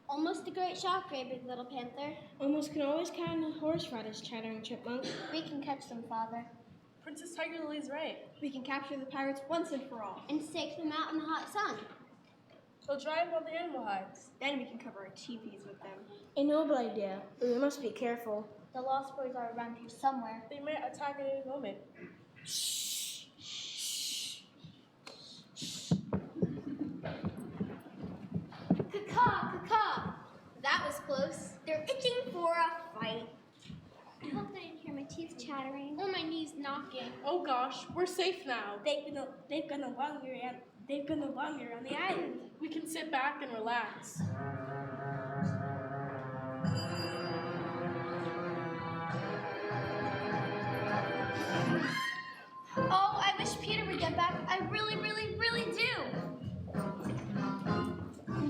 Almost a great shock, big little panther. Almost can always count on a horse riders, chattering chipmunk. We can catch them, Father, Princess Tiger Lily's right. We can capture the pirates once and for all. and stake them out in the hot sun. They'll dry up all the animal hides. Then we can cover our teepees with them. A noble idea, but we must be careful. The Lost Boys are around here somewhere. They might attack at any moment. Caw-caw. That was close. They're itching for a fight. I hope they didn't hear my teeth chattering. Or my knees knocking. Oh gosh, we're safe now. They've gone no longer on the island. We can sit back and relax. Oh, I wish Peter would get back. I really, really, really do.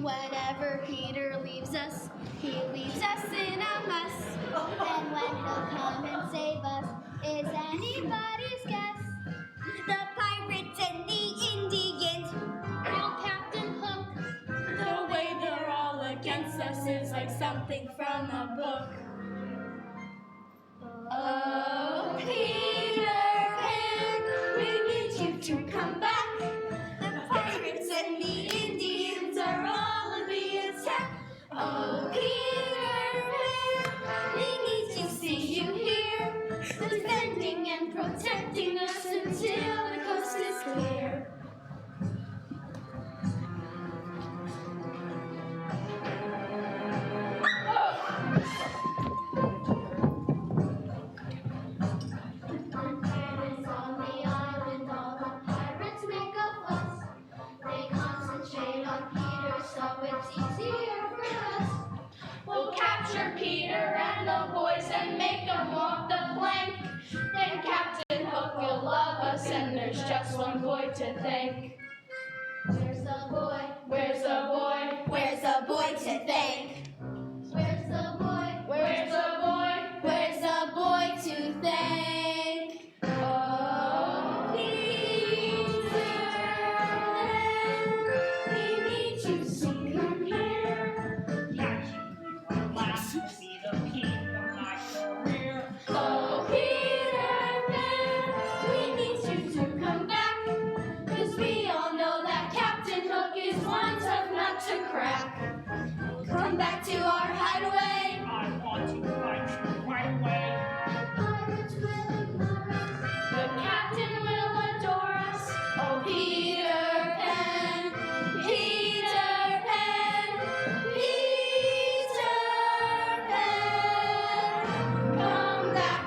Whenever Peter leaves us, he leaves us in a mess. And when he'll come and save us is anybody's guess. The pirates and the Indians. Old Captain Hook. The way they're all against us is like something from a book. Oh, Peter Pan, we need you to come back. The pirates and the Indians are all on the attack. Oh, Peter Pan, we need to see you here, defending and protecting us until the coast is clear. to thank? Where's the boy? Where's the boy? Where's the boy to thank? Where's the boy? Where's the boy? Where's the boy to thank? Oh, Peter, we need you to come here. Last will be the peak of my career. Oh, Peter Pan, we need you to come back. 'Cause we all know that Captain Hook is one tough nut to crack. Come back to our hideaway. I want to find you right away. The captain will adore us. Oh, Peter Pan, Peter Pan, Peter Pan, come back.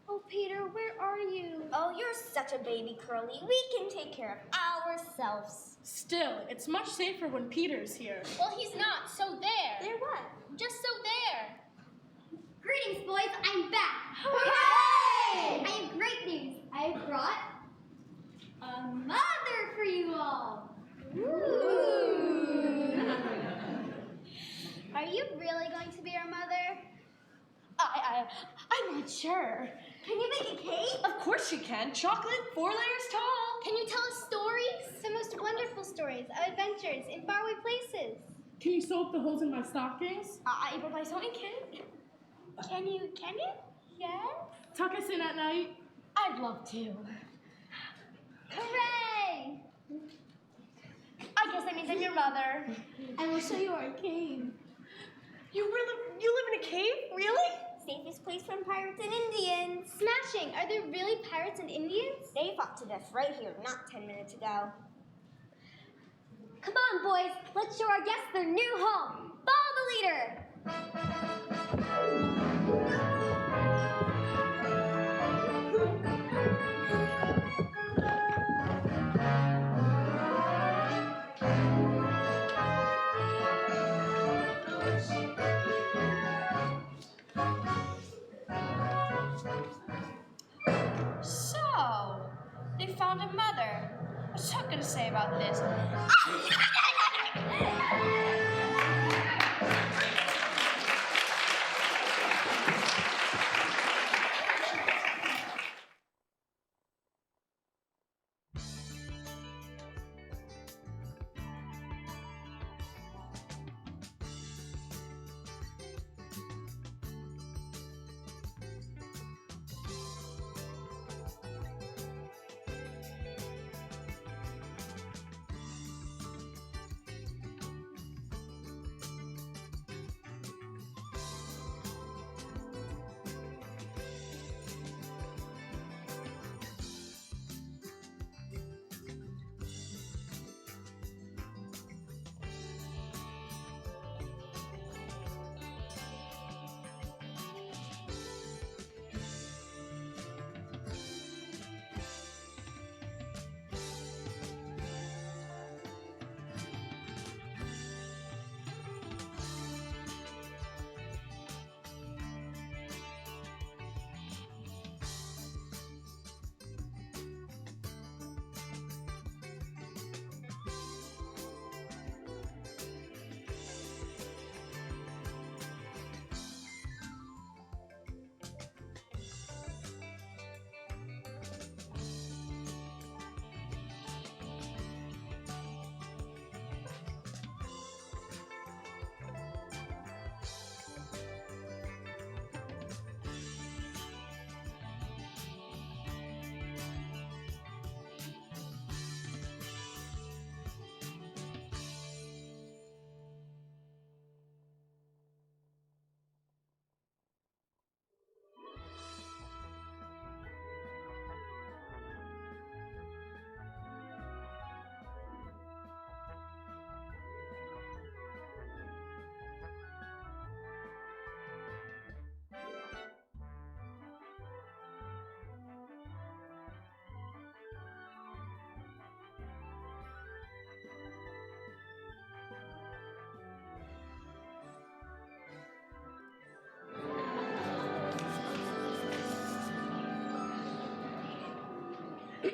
Oh, Peter, where are you? Oh, you're such a baby, Curly. We can take care of ourselves. still, it's much safer when Peter's here. Well, he's not, so there. There what? Just so there. Greetings, boys. I'm back. Hooray! I have great news. I brought a mother for you all. Are you really going to be our mother? I'm not sure. Can you make a cake? Of course you can. Chocolate, 4 layers tall. Can you tell us stories? The most wonderful stories of adventures in faraway places. Can you sew up the holes in my stockings? I brought my sewing kit. Can you? Yes? Tuck us in at night? I'd love to. Hooray! I guess that means I'm your mother. I will show you our cave. You live in a cave? Really? Safest place from pirates and Indians. Smashing! Are there really pirates and Indians? They fought to death right here, not 10 minutes ago. Come on, boys. Let's show our guests their new home. Follow the leader. So, they found a mother. What's Chuck gonna say about this?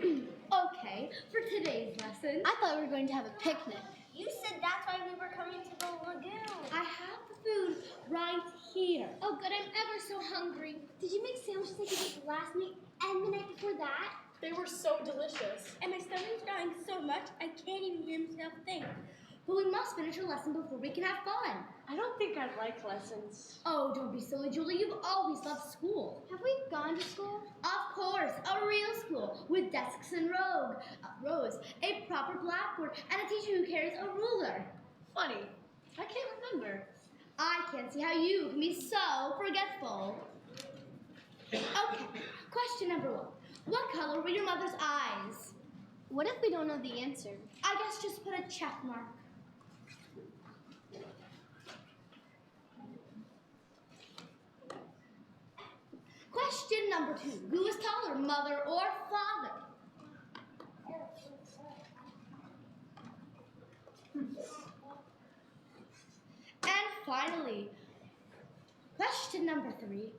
Okay, for today's lesson, I thought we were going to have a picnic. You said that's why we were coming to the lagoon. I have the food right here. Oh, good, I'm ever so hungry. Did you make sandwiches like you did last night and the night before that? They were so delicious. And my stomach's growling so much, I can't even hear myself think. But we must finish our lesson before we can have fun. I don't think I like lessons. Oh, don't be silly, Julie. You've always loved school. Have we gone to school? Of course, a real school with desks and rows, a proper blackboard, and a teacher who carries a ruler. Funny. I can't remember. I can't see how you can be so forgetful. Okay, question number 1. What color were your mother's eyes? What if we don't know the answer? I guess just put a check mark. Question number 2. Who is taller, mother or father? And finally, question number 3.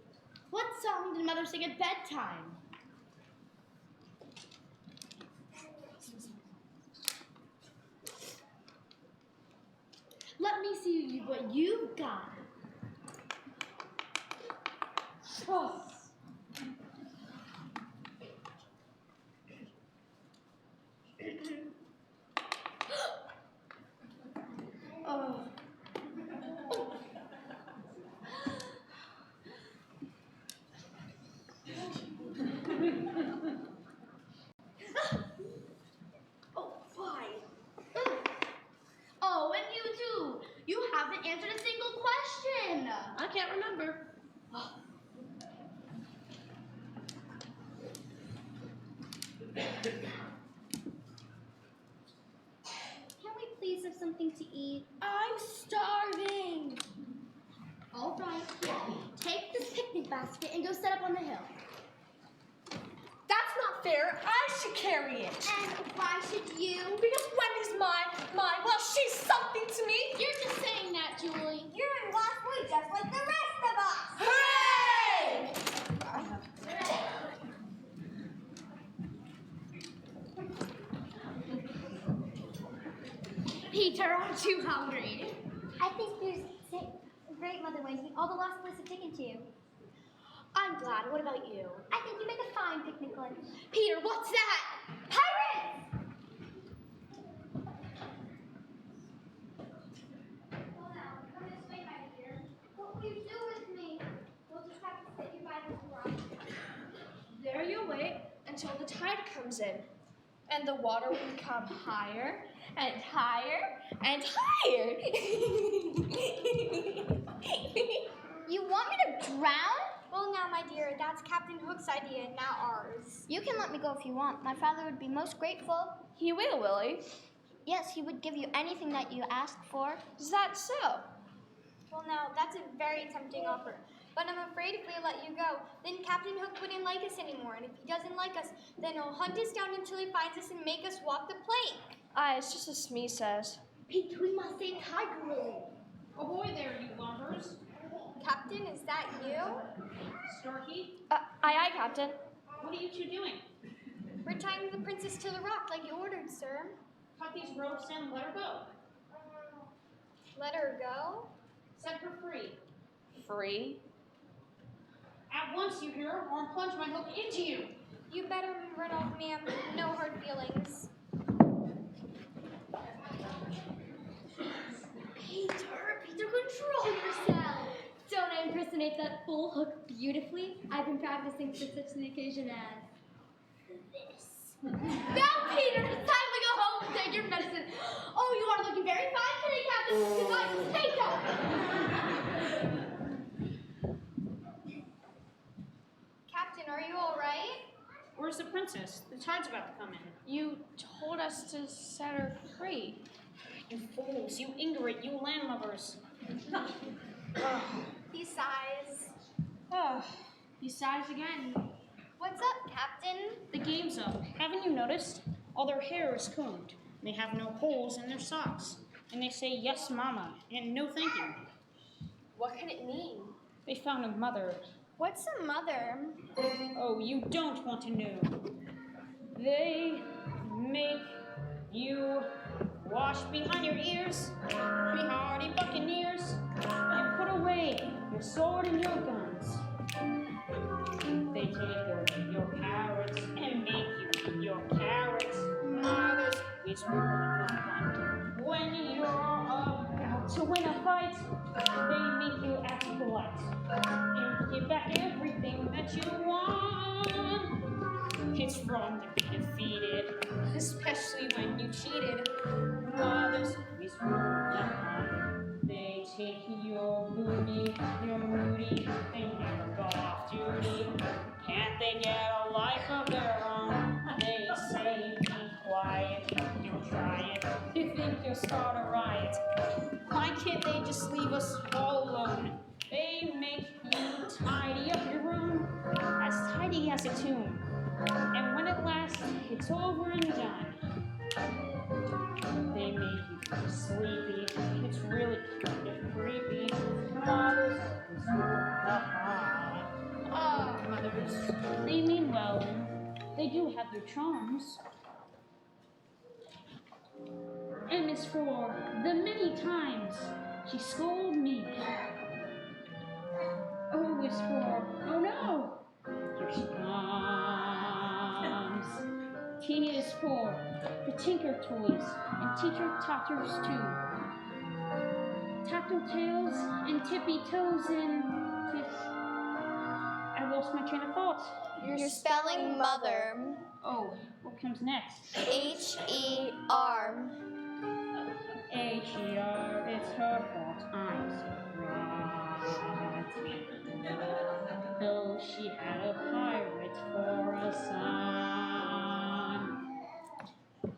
What song did mother sing at bedtime? Let me see what you've got. Oh. Oh. Oh, fine. Oh, and you too. You haven't answered a single question. I can't remember. Can we please have something to eat? I'm starving. All right. Take this picnic basket and go set up on the hill. That's not fair. I should carry it. And why should you? Because Wendy's mine. Well, she's something to me. You're just saying that, Julie. You're in last week just like the rest of us. Hooray! Peter, aren't you hungry? I think you're great, Mother Wendy. All the lost boys have taken to you. I'm glad. What about you? I think you make a fine picnic lunch. Peter, what's that? Pirates! What will you do with me? We'll just have to sit here by this rock. There you wait until the tide comes in, and the water will become higher and higher and higher. You want me to drown? Well, now, my dear, that's Captain Hook's idea, not ours. You can let me go if you want. My father would be most grateful. He will he? Yes, he would give you anything that you ask for. Is that so? Well, now, that's a very tempting offer. But I'm afraid if we let you go, then Captain Hook wouldn't like us anymore. And if he doesn't like us, then he'll hunt us down until he finds us and make us walk the plank. Aye, it's just as Smee says. Pete, we must say tiger lily. Ahoy there, you lumbers. Captain, is that you? Starkey, Aye, Captain. what are you two doing? We're tying the princess to the rock like you ordered, sir. Cut these ropes and let her go. Let her go? Set her free. Free? At once, you hear, or I'll plunge my hook into you. You better run off, ma'am. No hard feelings. Peter, control yourself. Don't I impersonate that full hook beautifully? I've been practicing for such an occasion as this. Now, Peter, it's time to go home and take your medicine. Oh, you are looking very fine today, Captain. Goodbye, stay Captain, are you all right? Where's the princess? The tide's about to come in. You told us to set her free. You fools, you ignorant, you land lubbers. He sighs. He sighs again. What's up, Captain? The game's up. Haven't you noticed? All their hair is combed. They have no holes in their socks. And they say, yes, mama, and no thank you. What can it mean? They found a mother. What's a mother? Oh, you don't want to know. They make you wash behind your ears, be hardy buccaneers, and put away your sword and your guns. They take your carrots and make you your carrots. Mothers, we swear no fun. When you're about to win a fight, they make you act polite and give back everything that you want. It's wrong to be defeated, especially when you cheated. Mothers, we swear no fun. They take your booty, your moody, they never go off duty. Can't they get a life of their own? They say be quiet, don't try it. You think you'll start a riot. Why can't they just leave us all alone? They make you tidy up your room, as tidy as a tomb. And when at last it's over and done, they make you feel sleepy. It's really kind of creepy. Mothers always mothers. They mean well. They do have their charms. M is for the many times she scolded me. O is for, oh no, here she comes. T is for the Tinker Toys and Teacher Totters too. Tattletales and Tippy Toes and I lost my train of thought. You're spelling mother. Oh, what comes next? H-E-R. H-E-R, it's her fault. I'm so right. Though she had a pirate for a son.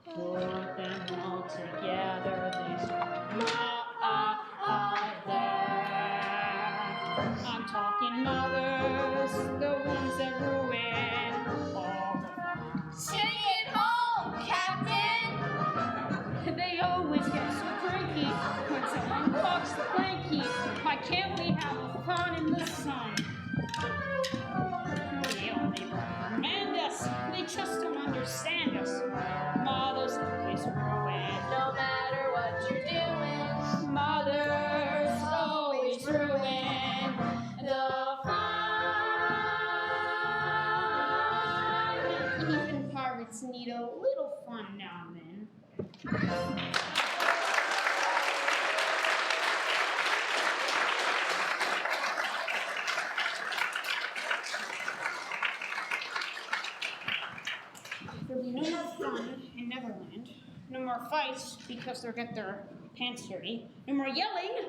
Put them all together, this I'm talking mothers, the ones that ruin all the fun. Take it home, Captain! They always get so cranky when someone walks the planky. Why can't we have fun in the sun? They only reprimand us, they just don't understand us. Mothers always ruin, No matter what you're doing, mothers always ruin the fun. Even pirates need a little fun now and then. There'll be no more fun in Neverland. No more fights because they'll get their pants dirty. No more yelling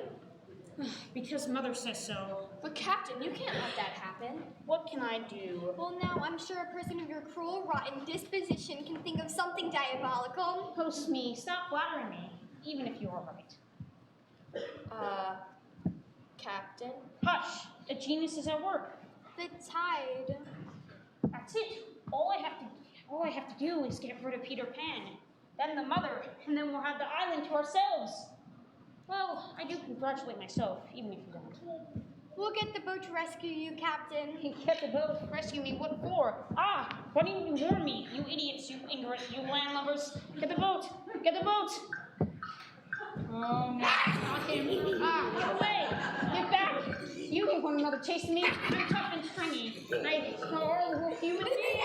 because Mother says so. But Captain, you can't let that happen. What can I do? Well, now I'm sure a person of your cruel, rotten disposition can think of something diabolical. Post me. Stop flattering me, even if you're right. Captain? Hush! A genius is at work. The tide. That's it. All I have to do is get rid of Peter Pan, then the mother, and then we'll have the island to ourselves. Well, I do congratulate myself, even if you don't. We'll get the boat to rescue you, Captain. Get the boat, rescue me, what for? Ah, why didn't you warn me, you idiots, you ignorant, you landlubbers? Get the boat! Get the boat! Oh, not him. Ah, get away! Get back! You give one another chasing me. I'm tough and stringy. I horrible human being.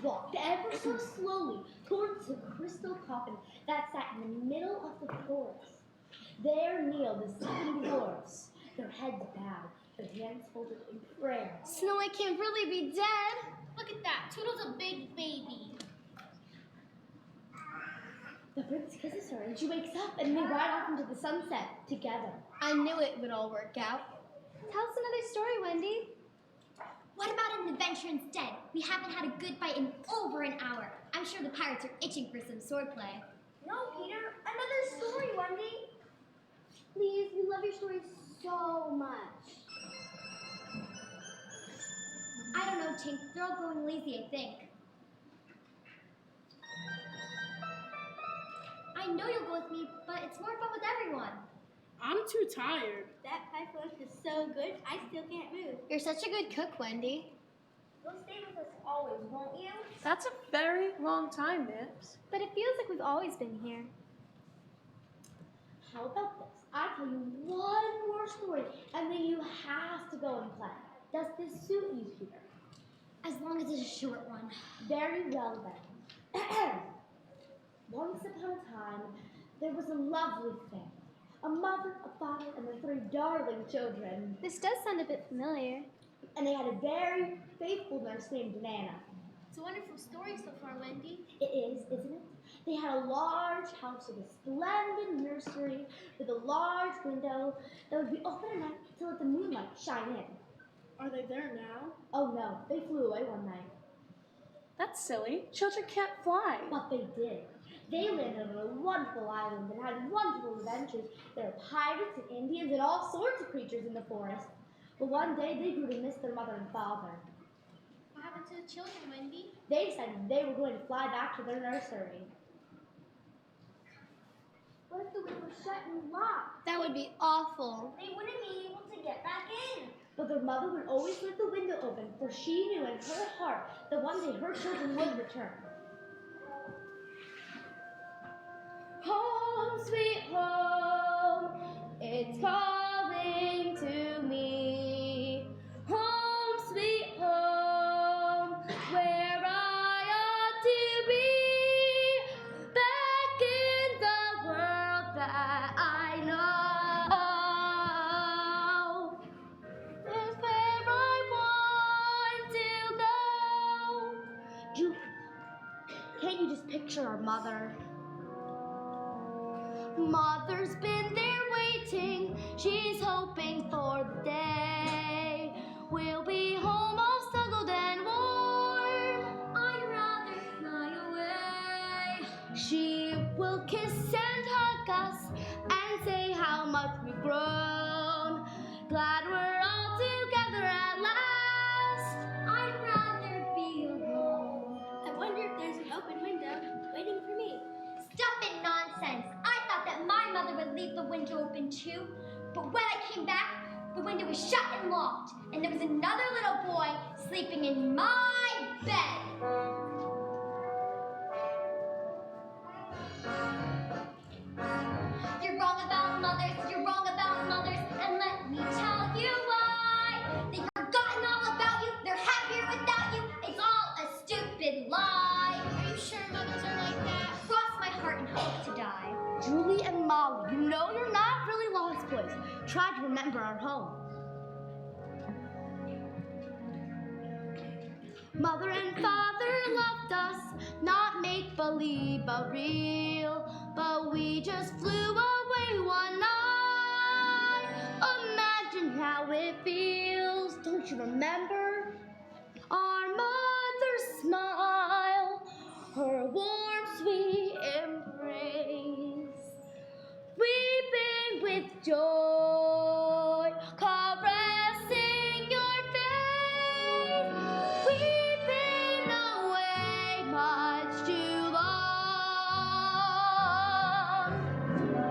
walked ever so slowly towards the crystal coffin that sat in the middle of the forest. There kneeled the 7 dwarfs, their heads bowed, their hands folded in prayer. Snow White can't really be dead. Look at that. Toodle's a big baby. The prince kisses her and she wakes up and they ride off into the sunset together. I knew it would all work out. Tell us another story, Wendy. What about an adventure instead? We haven't had a good fight in over an hour. I'm sure the pirates are itching for some swordplay. No, Peter, another story, Wendy. Please, we love your stories so much. I don't know, Tink. They're all going lazy, I think. I know you'll go with me, but it's more fun with everyone. I'm too tired. That pie lunch is so good, I still can't move. You're such a good cook, Wendy. You'll stay with us always, won't you? That's a very long time, Nips. But it feels like we've always been here. How about this? I tell you one more story, and then you have to go and play. Does this suit you, Peter? As long as it's a short one. Very well then. Once upon a time, there was a lovely family. A mother, a father, and their 3 darling children. This does sound a bit familiar. And they had a very faithful nurse named Nana. It's a wonderful story so far, Wendy. It is, isn't it? They had a large house with a splendid nursery with a large window that would be open at night to let the moonlight shine in. Are they there now? Oh no, they flew away one night. That's silly. Children can't fly. But they did. They landed on a wonderful island and had wonderful adventures. There were pirates and Indians and all sorts of creatures in the forest. But one day they grew to miss their mother and father. What happened to the children, Wendy? They decided they were going to fly back to their nursery. What if the window was shut and locked? That would be awful. They wouldn't be able to get back in. But their mother would always leave the window open, for she knew in her heart that one day her children would return. Home, sweet home, it's calling to me. Home, sweet home, where I ought to be. Back in the world that I know. Is where I want to go. Julie, can't you just picture our mother? Mother's been there waiting, she's hoping for the day we'll be home all snuggled and warm. I'd rather fly away. She will kiss and hug us and say how much we've grown. Glad we're all together at last. I'd rather be alone. I wonder if there's an open window waiting for me. Stuff and nonsense. I thought that my mother would leave the window open too. But when I came back, the window was shut and locked. And there was another little boy sleeping in my bed. You're wrong about mothers, you're wrong about mothers, and let me tell you why. They've forgotten all about you, they're happier without you, it's all a stupid lie. Are you sure mothers are like that? Cross my heart and hope to die. Julie and Molly, you know you're not really lost boys. Try to remember our home. Mother and father loved us, not make-believe but real. But we just flew away one night. Imagine how it feels. Don't you remember? Our mother's smile, her warm, sweet embrace. Weeping with joy, caressing your face. We've been away much too long.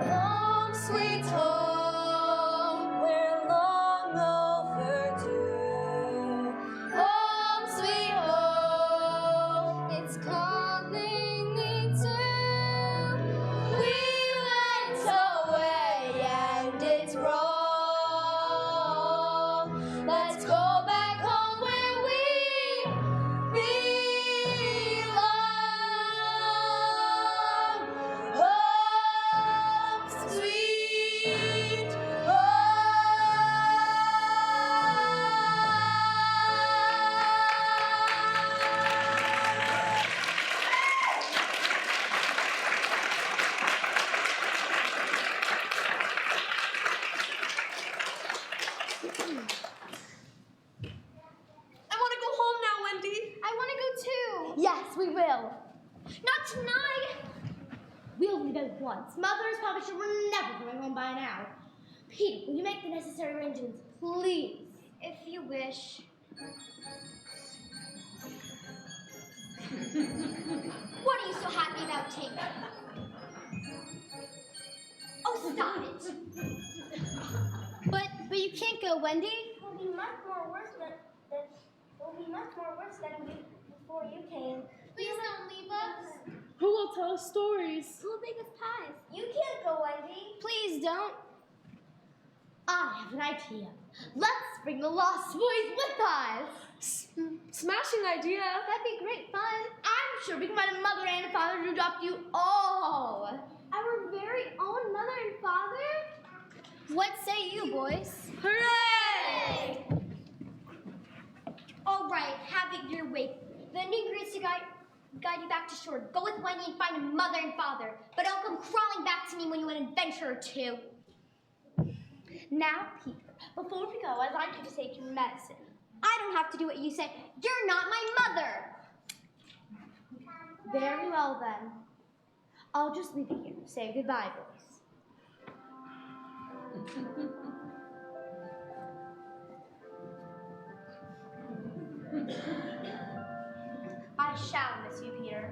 Home, sweet home, we're long overdue. Home, sweet home, Not tonight! We'll leave at once. Mother is probably sure we're never going home by now. Peter, will you make the necessary arrangements, please? If you wish. What are you so happy about, Tink? Oh, stop it! But you can't go, Wendy. It will be much more worse than before you came. Please don't leave us. Who will tell us stories? Who will bake us pies? You can't go, Wendy. Please don't. I have an idea. Let's bring the Lost Boys with us. Smashing idea. That'd be great fun. I'm sure we can find a mother and a father to adopt you all. Our very own mother and father? What say you, boys? Hooray! All right, have it your way. The negress to guide you back to shore. Go with Wendy and find a mother and father. But don't come crawling back to me when you an adventure or two. Now, Peter, before we go, I'd like you to take your medicine. I don't have to do what you say. You're not my mother. Very well, then. I'll just leave you here. Say goodbye, boys. I shall miss you, Peter.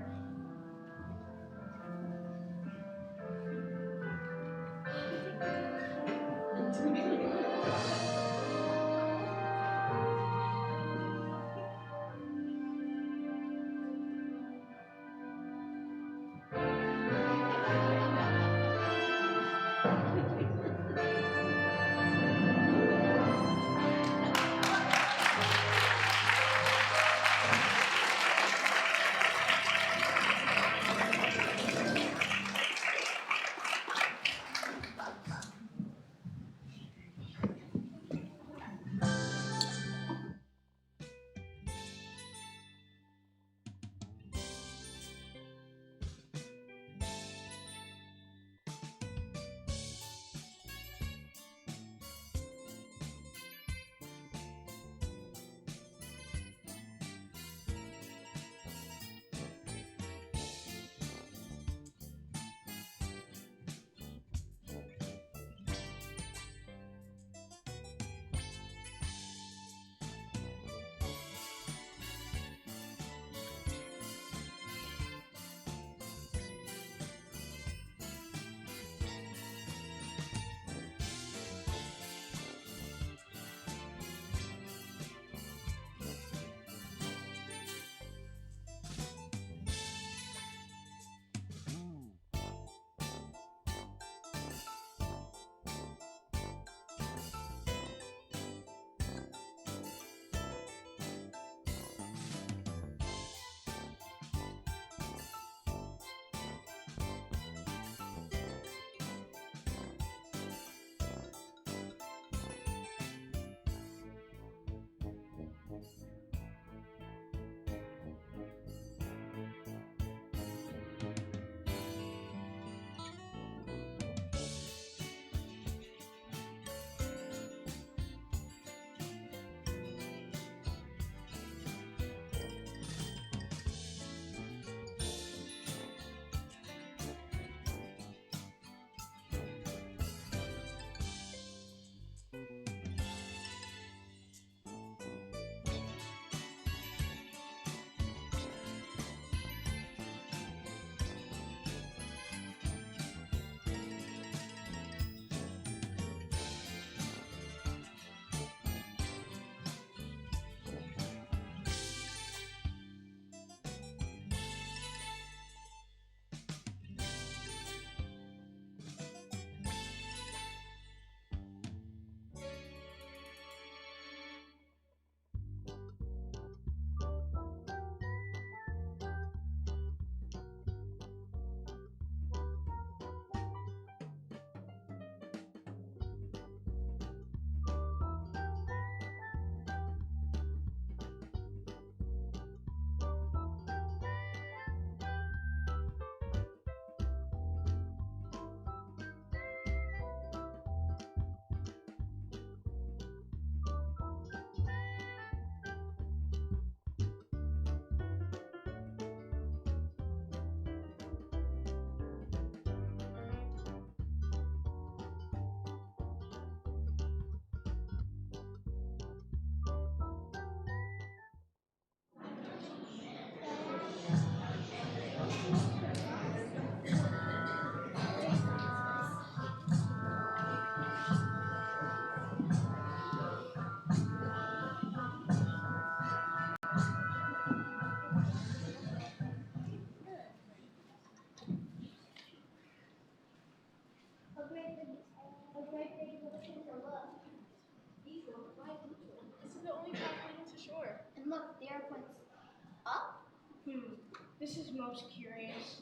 This is most curious.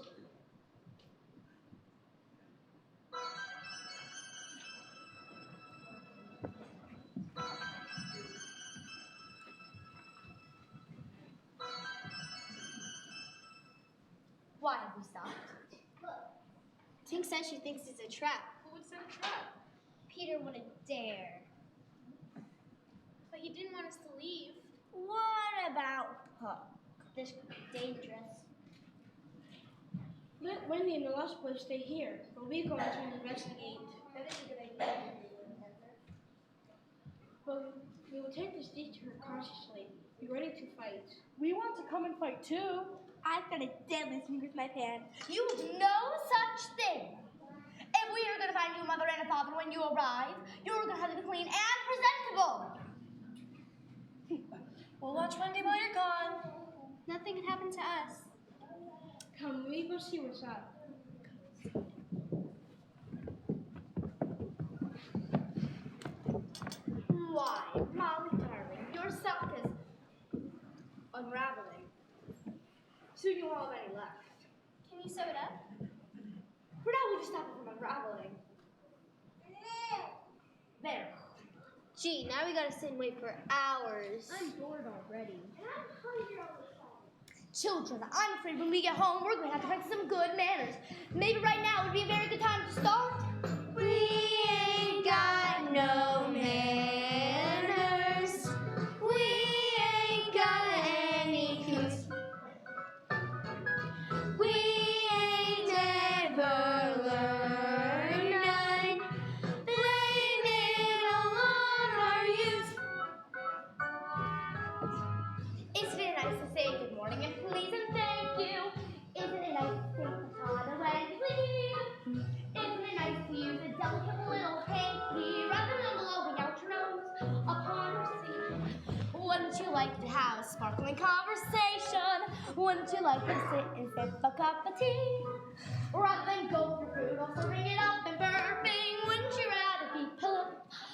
Why have we stopped? Tink says she thinks it's a trap. Who would set a trap? Peter wouldn't dare. But he didn't want us to leave. What about Hook? This could be dangerous. Let Wendy and the Lost Boys stay here, but we're going to investigate. That is a good idea. But we will take this detour cautiously. Be ready to fight. We want to come and fight too. I've got a deadly swing with my pan. You do no such thing. If we are going to find you a mother and a father when you arrive, you're going to have to be clean and presentable. We'll watch Wendy while you're gone. Nothing can happen to us. Come, we go see what's up. Why, Molly darling, your sock is unraveling. Soon you won't have any left. Can you sew it up? For now, we'll just stop it from unraveling. There. Gee, now we gotta sit and wait for hours. I'm bored already. And I'm hungry all the time. Children, I'm afraid when we get home, we're going to have to practice some good manners. Maybe right now would be a very good time to start. We ain't got no manners. We ain't got any clues. We ain't never learned none. Blame it all on our youth. Isn't it nice to say good morning and please and thank you? Isn't it nice to say Sodaro when you leave? Isn't it nice to use a delicate little hanky rather than blowing out your nose upon your seat? Wouldn't you like to have a sparkling conversation? Wouldn't you like to sit and sip a cup of tea? Rather than go for food or serving it up and burping, wouldn't you rather be polite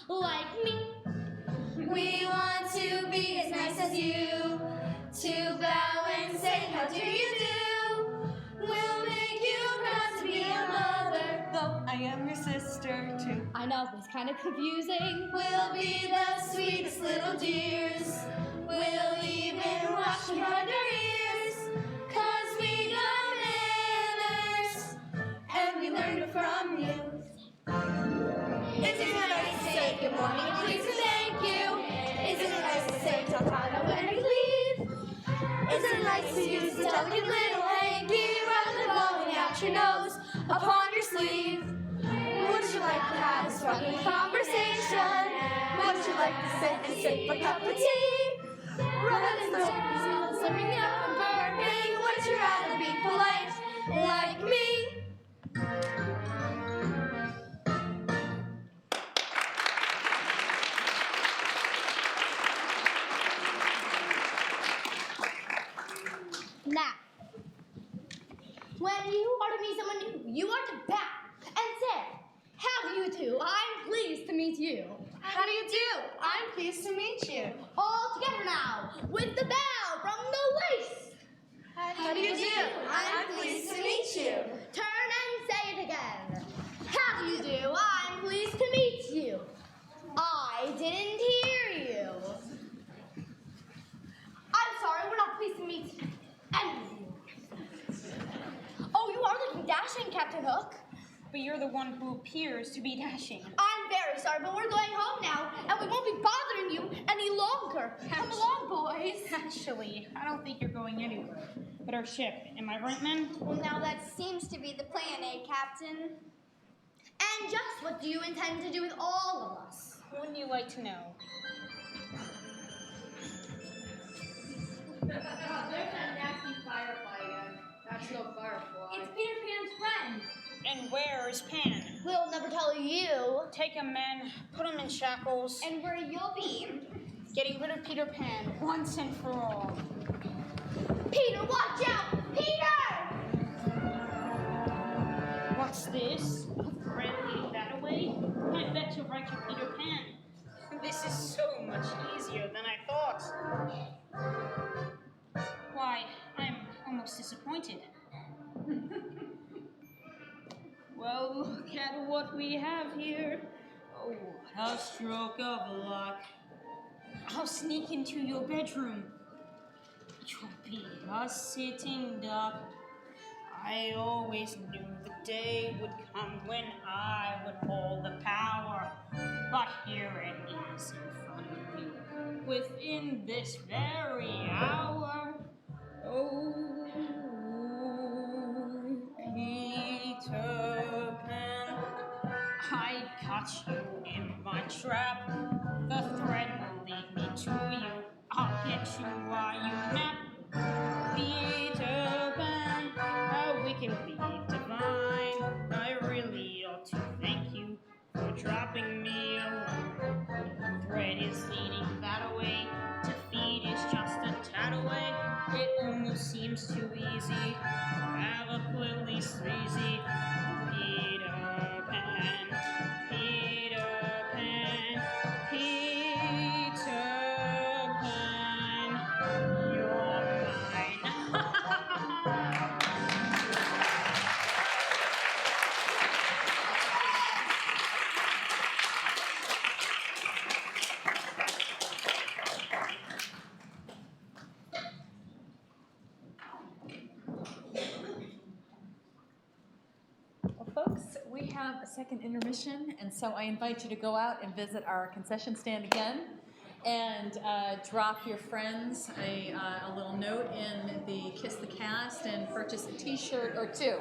like me? We want to be as nice as you, to bow and say how do you do. We'll make you proud to be a mother. Though I am your sister too. I know it's kind of confusing. We'll be the sweetest little dears. We'll even wash behind our ears. 'Cause we got manners, and we learned it from you. Isn't it nice to say good morning and please and thank you? Isn't it nice to say Tata when we leave? Isn't it nice to use a delicate little hanky rather than blowing out your nose upon your sleeve? Would you like to have a sparkling conversation? Would you like to sit and sip a cup of tea? Rather than serving up and burping, would you rather be polite like me? Now, when you are to meet someone new, you are to bow and say, how do you do? I'm pleased to meet you. How do you do? I'm pleased to meet you. All together now, with the bow from the waist. How do you do? I'm pleased to meet you. Turn and say it again. How do you do? I'm pleased to meet you. I didn't hear you. I'm sorry, we're not pleased to meet any of you. Oh, you are looking dashing, Captain Hook. But you're the one who appears to be dashing. I'm very sorry, but we're going home now, and we won't be bothering you any longer. Come along, boys. Actually, I don't think you're going anywhere but our ship. Am I right, men? Well, now that seems to be the plan, eh, Captain? And just what do you intend to do with all of us? Wouldn't you like to know? There's that nasty firefly again. That's no firefly. It's Peter Pan's friend. And where is Pan? We'll never tell you. Take him, men, put him in shackles, And where you'll be. getting rid of Peter Pan once and for all. Peter, watch out! Peter! What's this? Red leading that away? I bet you're right, you're Peter Pan. This is so much easier than I thought. Why, I'm almost disappointed. Well, look at what we have here. Oh, what a stroke of luck. I'll sneak into your bedroom. You'll be a sitting duck. I always knew the day would come when I would hold the power. But here it is in front of me, within this very hour. Oh, Peter Pan, I caught you in my trap. The thread will lead me to you. I'll get you while you nap. Peter Pan, how we can be divine. I really ought to thank you for dropping me alone. The thread is leading that away. To feed is just a tad away. It almost seems too easy. Absolutely sleazy. Peter Pan, Peter Pan, Peter Pan, you're mine. Well, folks, we have a second intermission, and so I invite you to go out and visit our concession stand again and drop your friends a little note in the Kiss the Cast and purchase a t-shirt or two.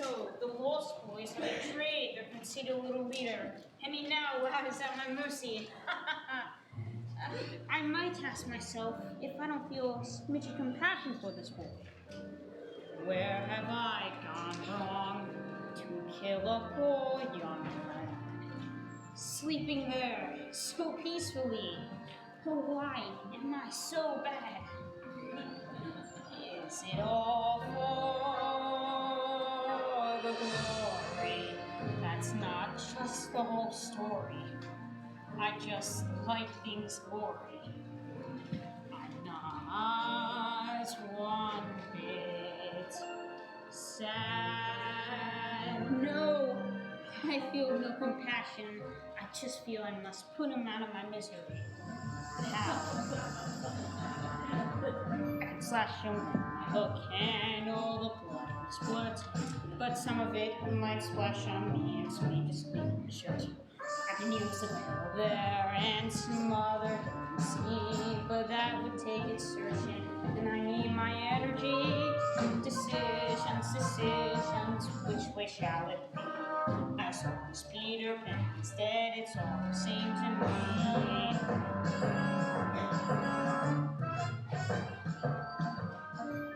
So, the Lost Boys have betrayed their conceited little leader. And me now laughs at my mercy. I might ask myself if I don't feel a smidge of compassion for this boy. Where have I gone wrong to kill a poor young lad? Sleeping there so peacefully. Oh, why am I so bad? Is it all for the glory? That's not just the whole story. I just like things gory. I'm not one bit sad. No, I feel no compassion. I just feel I must put him out of my misery. How? I can slash him with a candle, the blood will split, but some of it might splash on me and sweep the screen shut. I can use the pill there and some other see, but that would take exertion, and I need my energy. Decisions, which way shall it be? As long as Peter Pan is dead, it's all the same to me.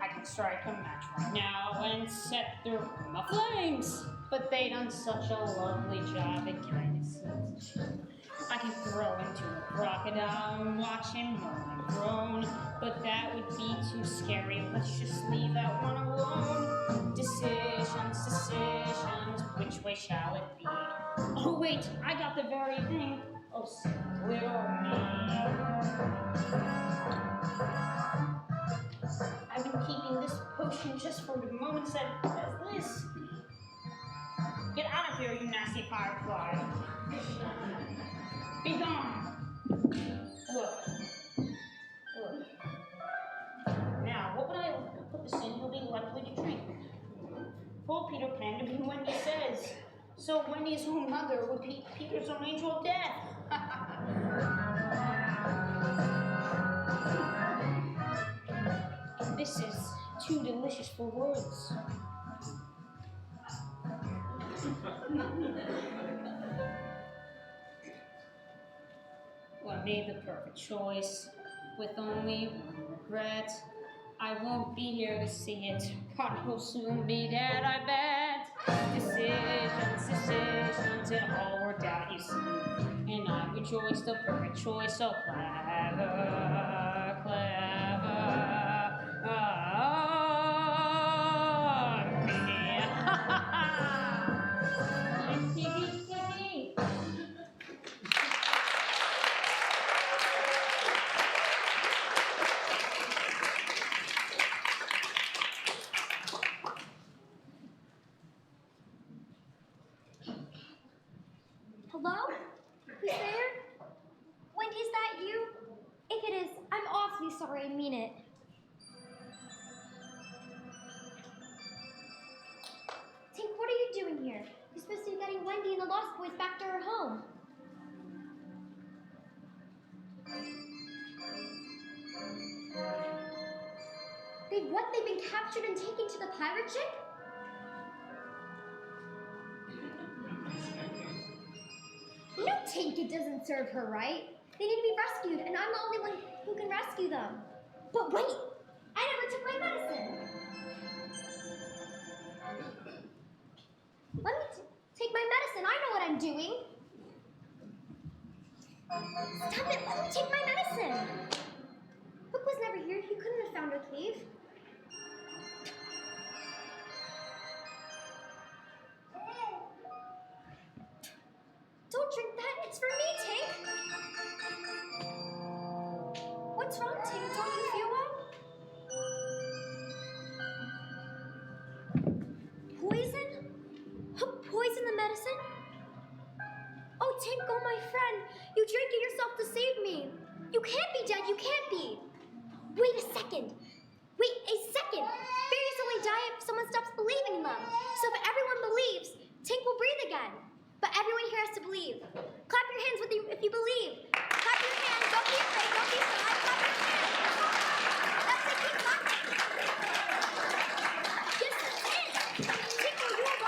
I can strike a match right now and set the room aflames, but they done such a lovely job, it kind of seems to cheap. I can throw into a crocodile and watch him moan and groan, but that would be too scary. Let's just leave that one alone. Decisions, which way shall it be? Oh wait, I got the very thing. Oh, sick little me. I've been keeping this potion just for the moments that as this. Get out of here, you nasty firefly. Be gone. Look. Now, what would I put this in he'll be likely to drink? For Peter Pan to be Wendy says. So Wendy's own mother would be Peter's own angel of death. This is too delicious for words. Well, I made the perfect choice, with only one regret. I won't be here to see it, but I'll soon be dead, I bet. Decisions, it all worked out, you see. And I rejoice, the perfect choice, so clever. Hello? Who's there? Wendy, is that you? If it is, I'm awfully sorry, I mean it. Tink, what are you doing here? You're supposed to be getting Wendy and the Lost Boys back to her home. They've been captured and taken to the pirate ship? No, Tink, it doesn't serve her right. They need to be rescued, and I'm the only one who can rescue them. But wait, I never took my medicine. Let me take my medicine. I know what I'm doing. Stop it, let me take my medicine. Hook was never here. He couldn't have found our cave. Don't drink that. It's for me, Tink. What's wrong, Tink? Don't you feel well? Poison? Hook poisoned the medicine? Oh, Tink, oh my friend. You drank it yourself to save me. You can't be dead. You can't be. Wait a second. Wait a second. Fairies only die if someone stops believing in them. So if everyone believes, Tink will breathe again. But everyone here has to believe. Clap your hands if you believe. Clap your hands. Don't be afraid. Don't be shy. Clap your hands. That's it. Keep clapping. Yes, that's it. Tink, you are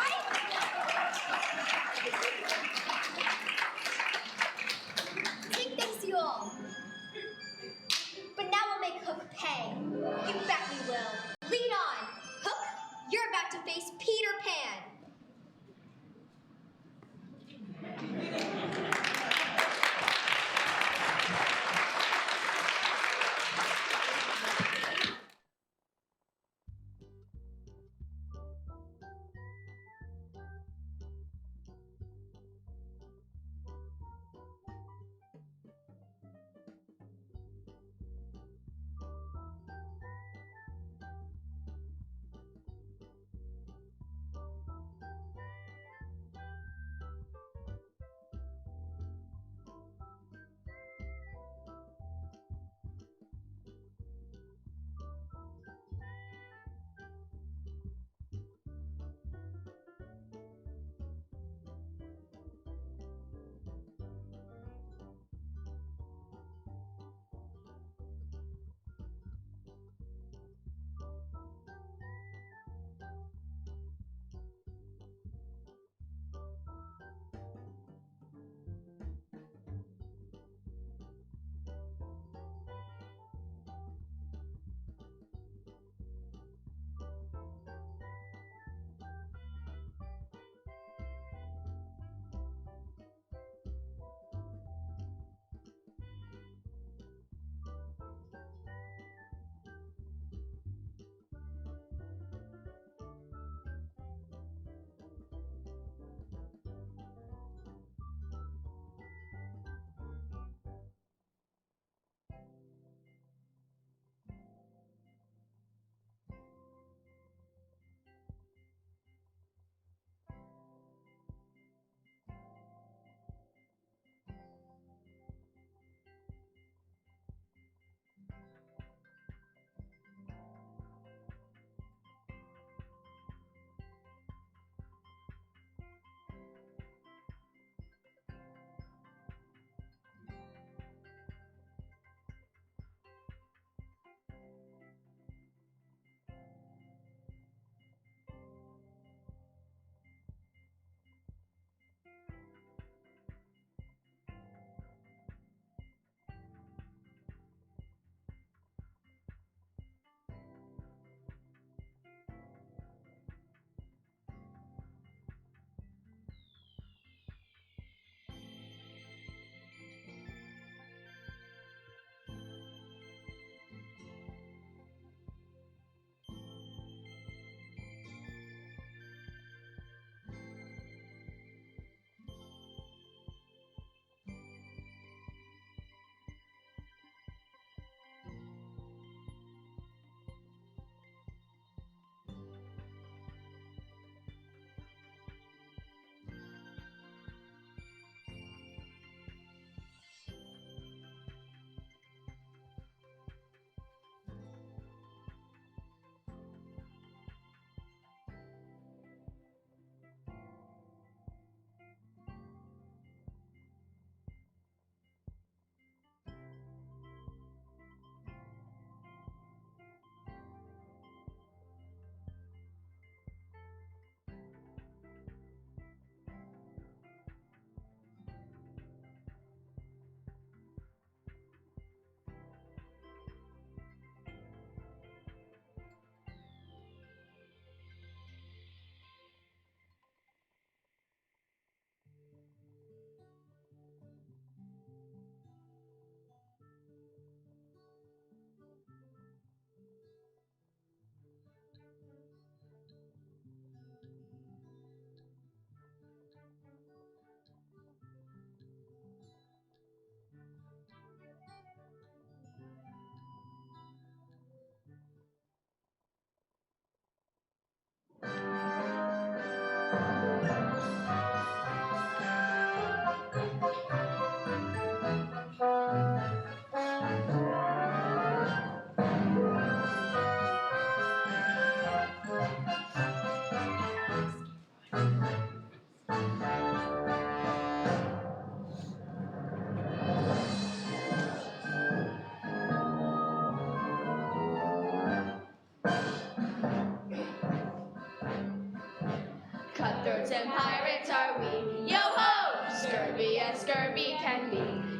birds and pirates are we. Yo-ho! Scurvy and scurvy can be.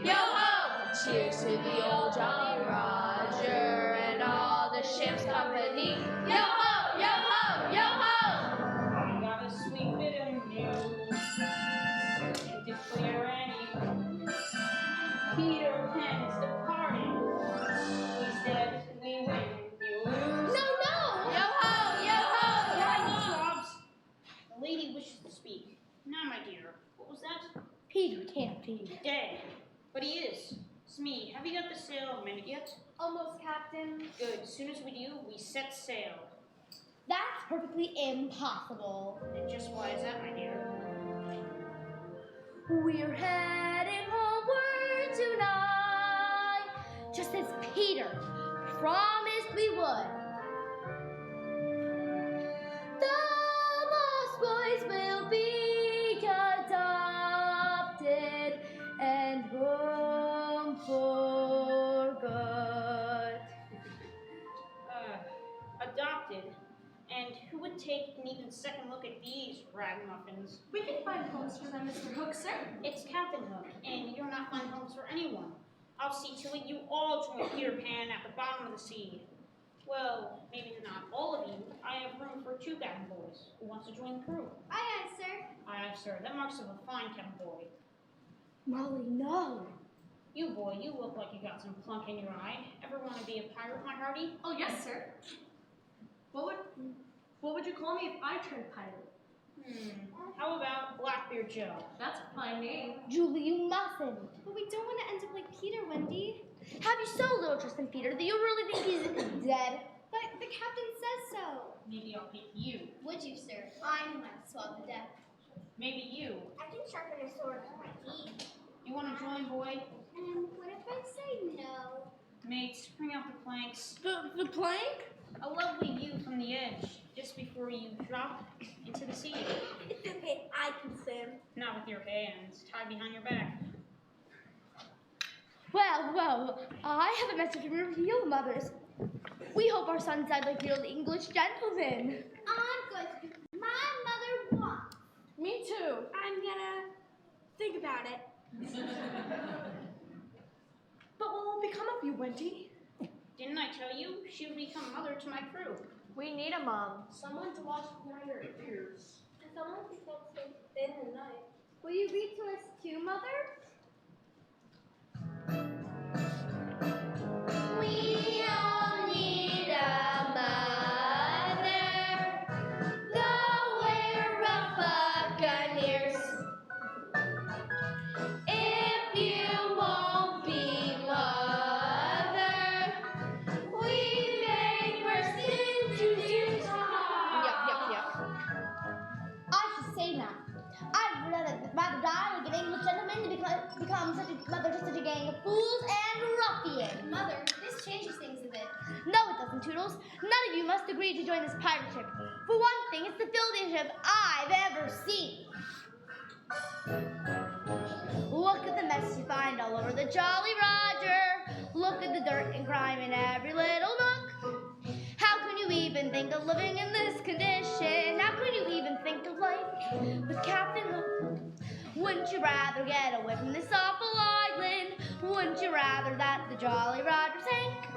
Yo-ho! Cheers to the old Jolly Roger and all the ship's company. Yo-ho! Yo-ho! Yo-ho! I got a sweet bit of news to declare any. Peter Pan is departing. He's dead, we win, you lose. No! Yo-ho! Yo-ho! Sobs. The lady wishes to speak. Now, my dear, what was that? Peter can't be. Dead. But he is. Smee, have you got the sail mended yet? Almost, Captain. Good. As soon as we do, we set sail. That's perfectly impossible. And just why is that, my dear? We're heading homeward tonight, just as Peter promised we would. The Lost Boys will be adopted and home for good. Adopted. And who would take an even second look at these ragamuffins? We can find homes for them, Mr. Hook, sir. It's Captain Hook, and you'll not find homes for anyone. I'll see to it you all join Peter Pan at the bottom of the sea. Well, maybe not all of you. I have room for 2 cabin boys. Who wants to join the crew? Aye, aye, sir. Aye, sir. That marks of a fine cabin boy. Molly, no. You boy, you look like you got some plunk in your eye. Ever want to be a pirate, my hearty? Oh, yes, sir. What would you call me if I turned pirate? How about Blackbeard Joe? That's a fine name. Julie, you mustn't. But we don't want to end up like Peter, Wendy. Have you so little trust in Peter that you really think he's dead? But the captain says so. Maybe I'll pick you. Would you, sir? I know how to swab the deck. Maybe you. I can sharpen a sword with my teeth. You want to join, boy? What if I say no? Mates, bring out the planks. The plank? A lovely view from the edge, just before you drop into the sea. It's okay, I can swim. Not with your hands tied behind your back. Well, I have a message from your mothers. We hope our sons died like real English gentlemen. I'm going to do my mother wants. Me too. I'm gonna think about it. But what will become of you, Wendy? Didn't I tell you? She would become mother to my crew. We need a mom. Someone to watch behind her ears. And someone who can't sleep in the night. Will you read to us too, Mother? We all need a mother, though we're rough buccaneers. If you won't be mother, we may burst into tears. Yep. I should say now. I'd rather die like an English gentleman to become such a gang of fools and ruffians. Mother, this changes things a bit. No, it doesn't, Toodles. None of you must agree to join this pirate ship. For one thing, it's the filthiest ship I've ever seen. Look at the mess you find all over the Jolly Roger. Look at the dirt and grime in every little nook. How can you even think of living in this condition? How can you even think of life with Captain Hook? Wouldn't you rather get away from this awful island? Wouldn't you rather that the Jolly Roger sank?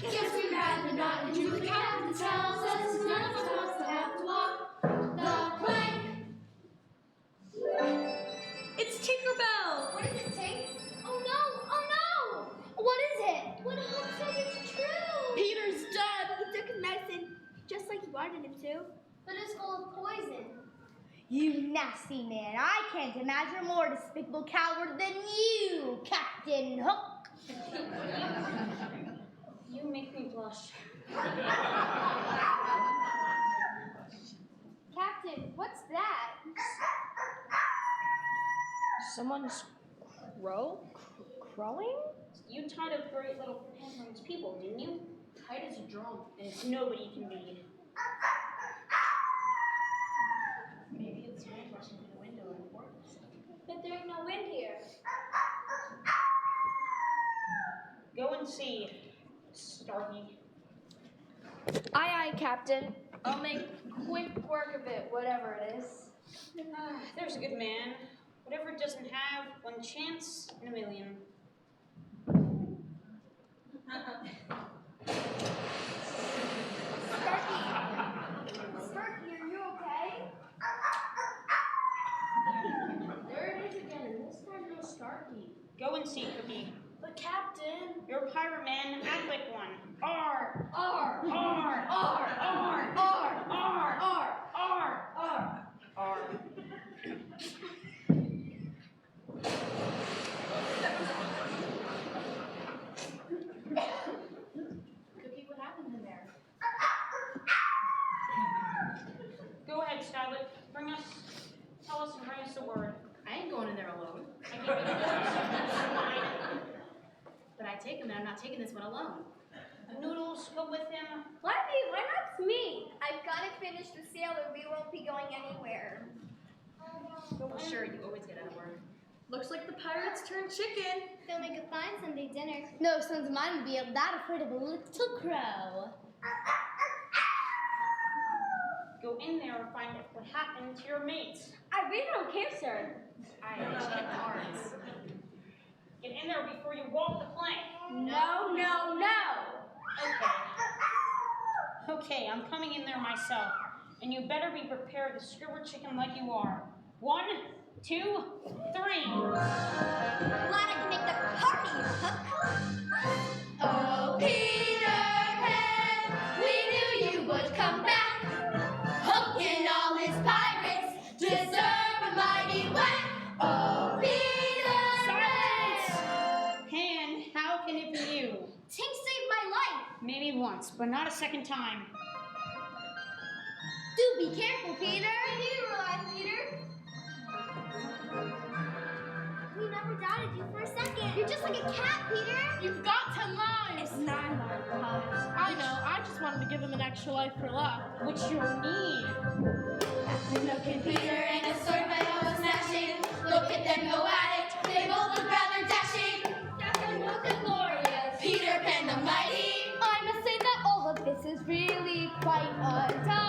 Guess we'd rather not, and do the captain tells us none of us wants to have to walk the plank. It's Tinkerbell! What is it, Tink? Oh no! What is it? What Hook says it's true. Peter's dead! He took his medicine, just like you wanted him to. But it's full of poison. You nasty man. I can't imagine a more despicable coward than you, Captain Hook. You make me blush. Captain, what's that? Someone's crowing? You tied up great little penguins people, didn't you? Tight as a drum, and it's nobody can beat. Maybe it's wind rushing through the window and it works. But there ain't no wind here. Go and see, Starkey. Aye, Captain. I'll make quick work of it, whatever it is. There's a good man. Whatever it doesn't have, one chance in a million. Sparky, are you okay? There it is again, and this time no Starkey. Go and see, Cookie. But Captain, You're a pirate man, act like one. Arr! R. Arr! R. Arr! R. Arr! R. Arr! R. Arr! Cookie, what happened in there? Go ahead, Scarlet. Tell us and bring us the word. I ain't going in there alone. I give you the But I take him, and I'm not taking this one alone. Noodles, go with him. Why not me? I've got to finish the sailor. We won't be going anywhere. Well, sure, you always get out of work. Looks like the pirates turned chicken. They'll make a fine Sunday dinner. No sons of mine would be that afraid of a little crow. Go in there and find out what happened to your mates. I really don't care, sir. I understand the arts. Get in there before you walk the plank. No, no, no. Okay, I'm coming in there myself. And you better be prepared to skewer chicken like you are. 1, 2, 3. Glad I can make the party, Hook. Oh, Peter Pan, we knew you would come back. Hook and all his pirates deserve a mighty whack. Oh, Peter Pan. Pan, how can it be you? Tink saved my life. Maybe once, but not a second time. Do be careful, Peter. We do realize, Peter. We never doubted you for a second. You're just like a cat, Peter. You've got 10 lives. It's 9 lives, I know. I just wanted to give him an extra life for luck. Which you'll need. Look at Peter and his sword metal was smashing. Look at them go at it. They both look rather dashing. Captain Hook and glorious. Peter Pan the mighty. I must say that all of this is really quite untidy.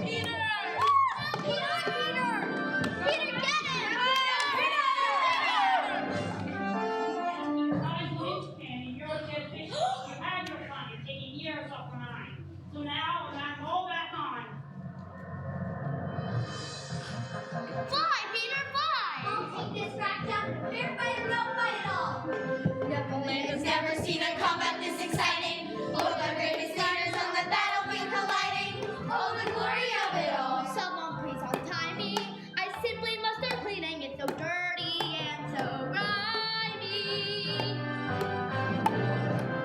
Peter! You guys linchpin and you're a dead fish. You had your fun. You're taking years off of mine. So now I'm not all back on. Fly, Peter, fly! I'll take this rack down. Fair fight or no fight at all. Neverland has never seen a combat this exciting. Oh, the greatest leaders on the battlefield colliding. Oh, the glory of it all. Someone please untie me. I simply must start cleaning. It's so dirty and so grimy.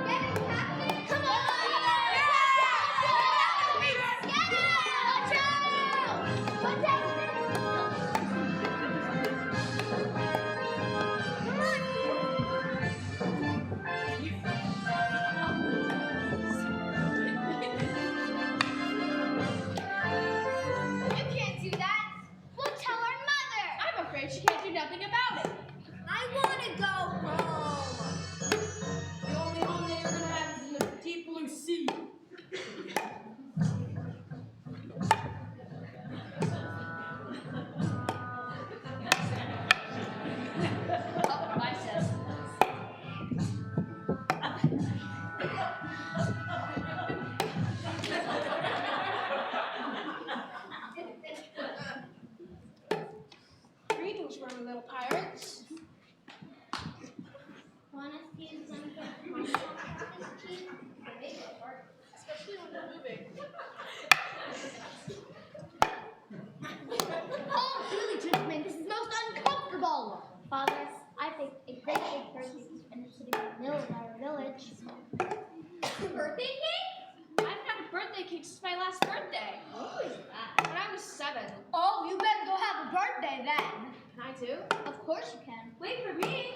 Get it, Captain! Come on! Get it! Watch out! Watch out! You can't do that. We'll tell our mother. I'm afraid she can't do nothing about it. I want to go home. The only home that you're going to have is in the deep blue sea. Oh, my sis. Greetings, Roman little pirates. Want to see some Especially when they're moving. Oh, really, gentlemen, this is most uncomfortable. Father, I think a great big birthday is finished sitting in the middle of our village. Birthday cake? I've had a birthday cake since my last birthday. Who is that? When I was 7. Oh, you better go have a birthday then. Can I too? Of course you can. Wait for me.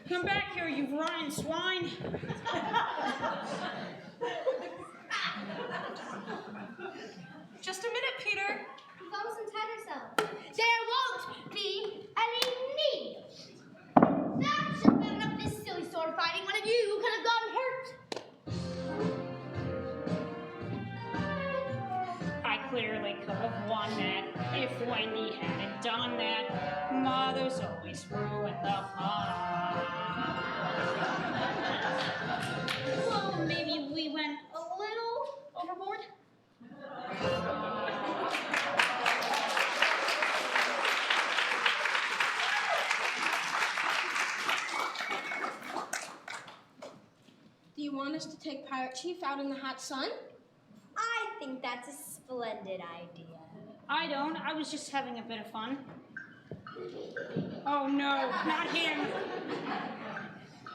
Come back here, you rotten swine. have won that. If Wendy hadn't done that, Mother's always ruined the fun. Well, maybe we went a little overboard. Do you want us to take Pirate Chief out in the hot sun? I think that's a splendid idea. I don't. I was just having a bit of fun. Oh no, not him.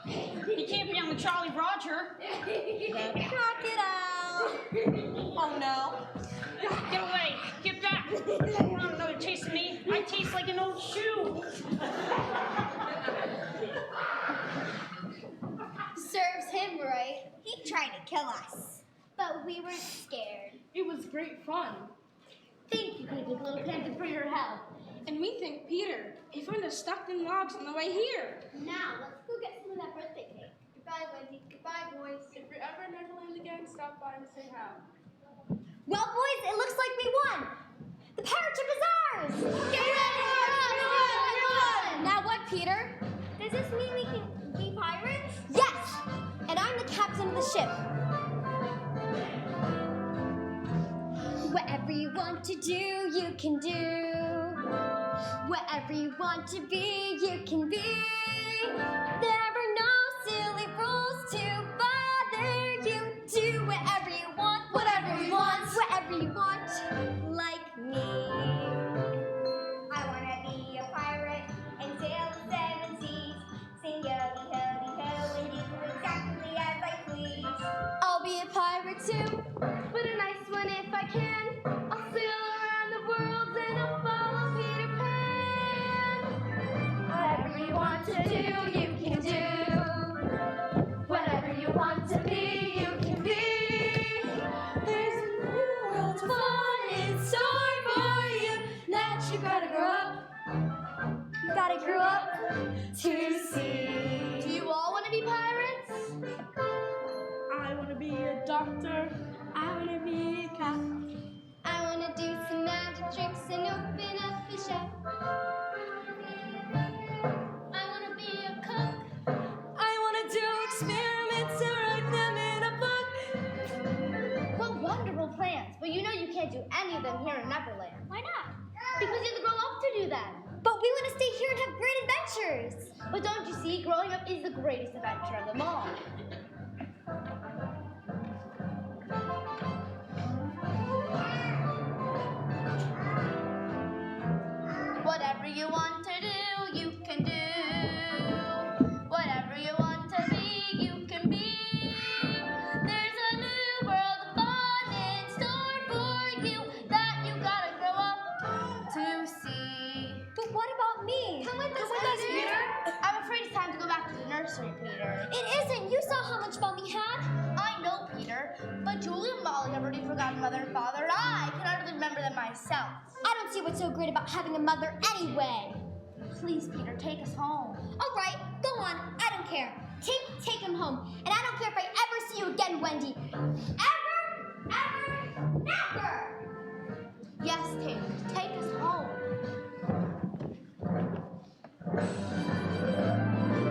He can't be on the Jolly Roger. Crocodile! Oh no. Get away! Get back! You want another taste of me? I taste like an old shoe. Serves him right. He tried to kill us. But we weren't scared. It was great fun. Thank you, Big Little Panther, for your help. And we thank Peter. He found us stuck in logs on the way here. Now, let's go get some of that birthday cake. Goodbye, Wendy. Goodbye, boys. If you're ever in Neverland again, stop by and say hi. Well, boys, it looks like we won. The pirate ship is ours. Get ready! Now what, Peter? Does this mean we can be pirates? Yes! And I'm the captain of the ship. Whatever you want to do, you can do. Whatever you want to be, you can be. There are no silly rules to bother you. Do whatever you want, whatever you want, whatever you want, like me. I want to be a pirate and sail the seven seas. Sing yo-dee-ho-dee-ho and do exactly as I please. I'll be a pirate too, but a nice one if I can. I'll sail around the world and I'll follow Peter Pan. Whatever you want to do, you can do. Whatever you want to be, you can be. There's a new world of fun in store for you that you gotta grow up. You gotta grow up to see. Do you all want to be pirates? I want to be a doctor. I want to be a cop. I want to do some magic tricks and open up the shop. I want to be a cook. I want to do experiments and write them in a book. What wonderful plans. But you know you can't do any of them here in Neverland. Why not? Because you have to grow up to do them. But we want to stay here and have great adventures. But don't you see, growing up is the greatest adventure of them all. Whatever you want to do, you can do. Whatever you want to be, you can be. There's a new world of fun in store for you that you gotta grow up to see. But what about me? Come with us, Peter. I'm afraid it's time to go back to the nursery, Peter. It isn't. You saw how much fun we had. I know, Peter. But Julie and Molly have already forgotten Mother and Father, and I can hardly remember them myself. I don't see what's so great about having a mother anyway. Please, Peter, take us home. All right, go on. I don't care. Take him home. And I don't care if I ever see you again, Wendy. Ever, never. Yes, take us home.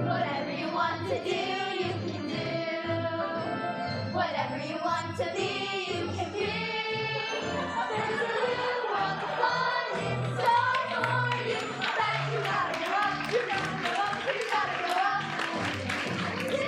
Whatever you want to do, you can do. Whatever you want to be, you can be. There's a new world of fun in store for you that you gotta grow up, you gotta grow up, you gotta grow up to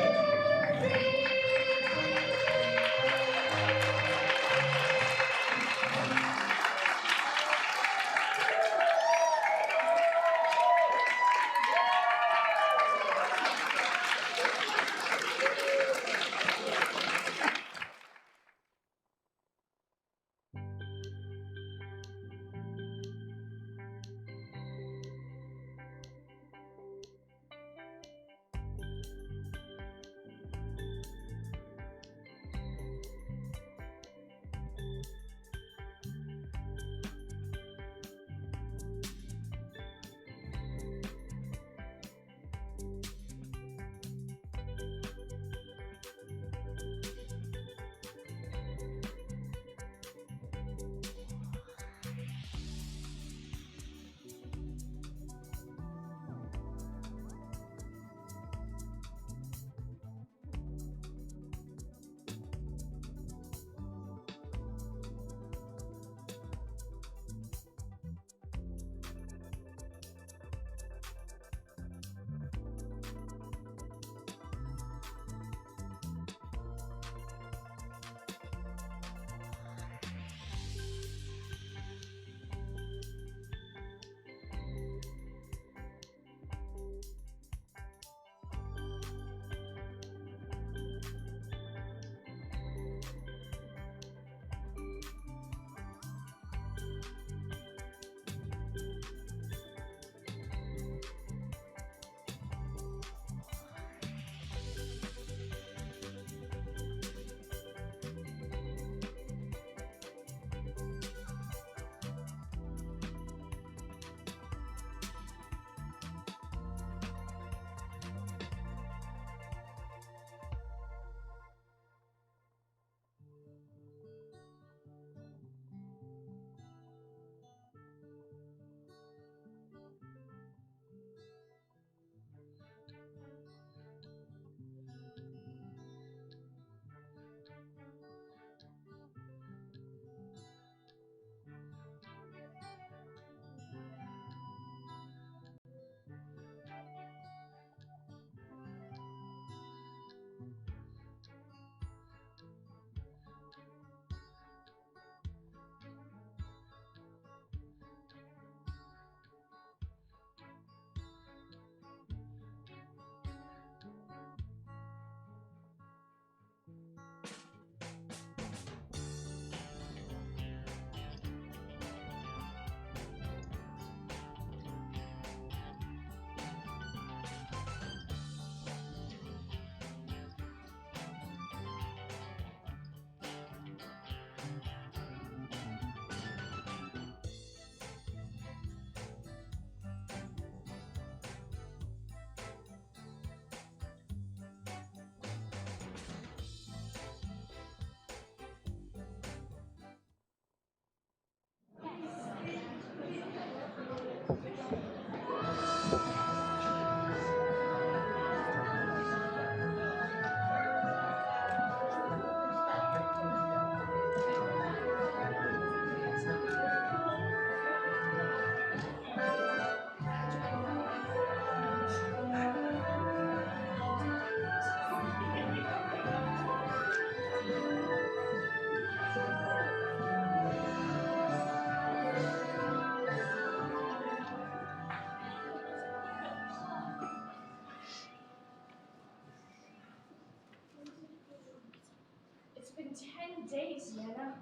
10 days, Nana.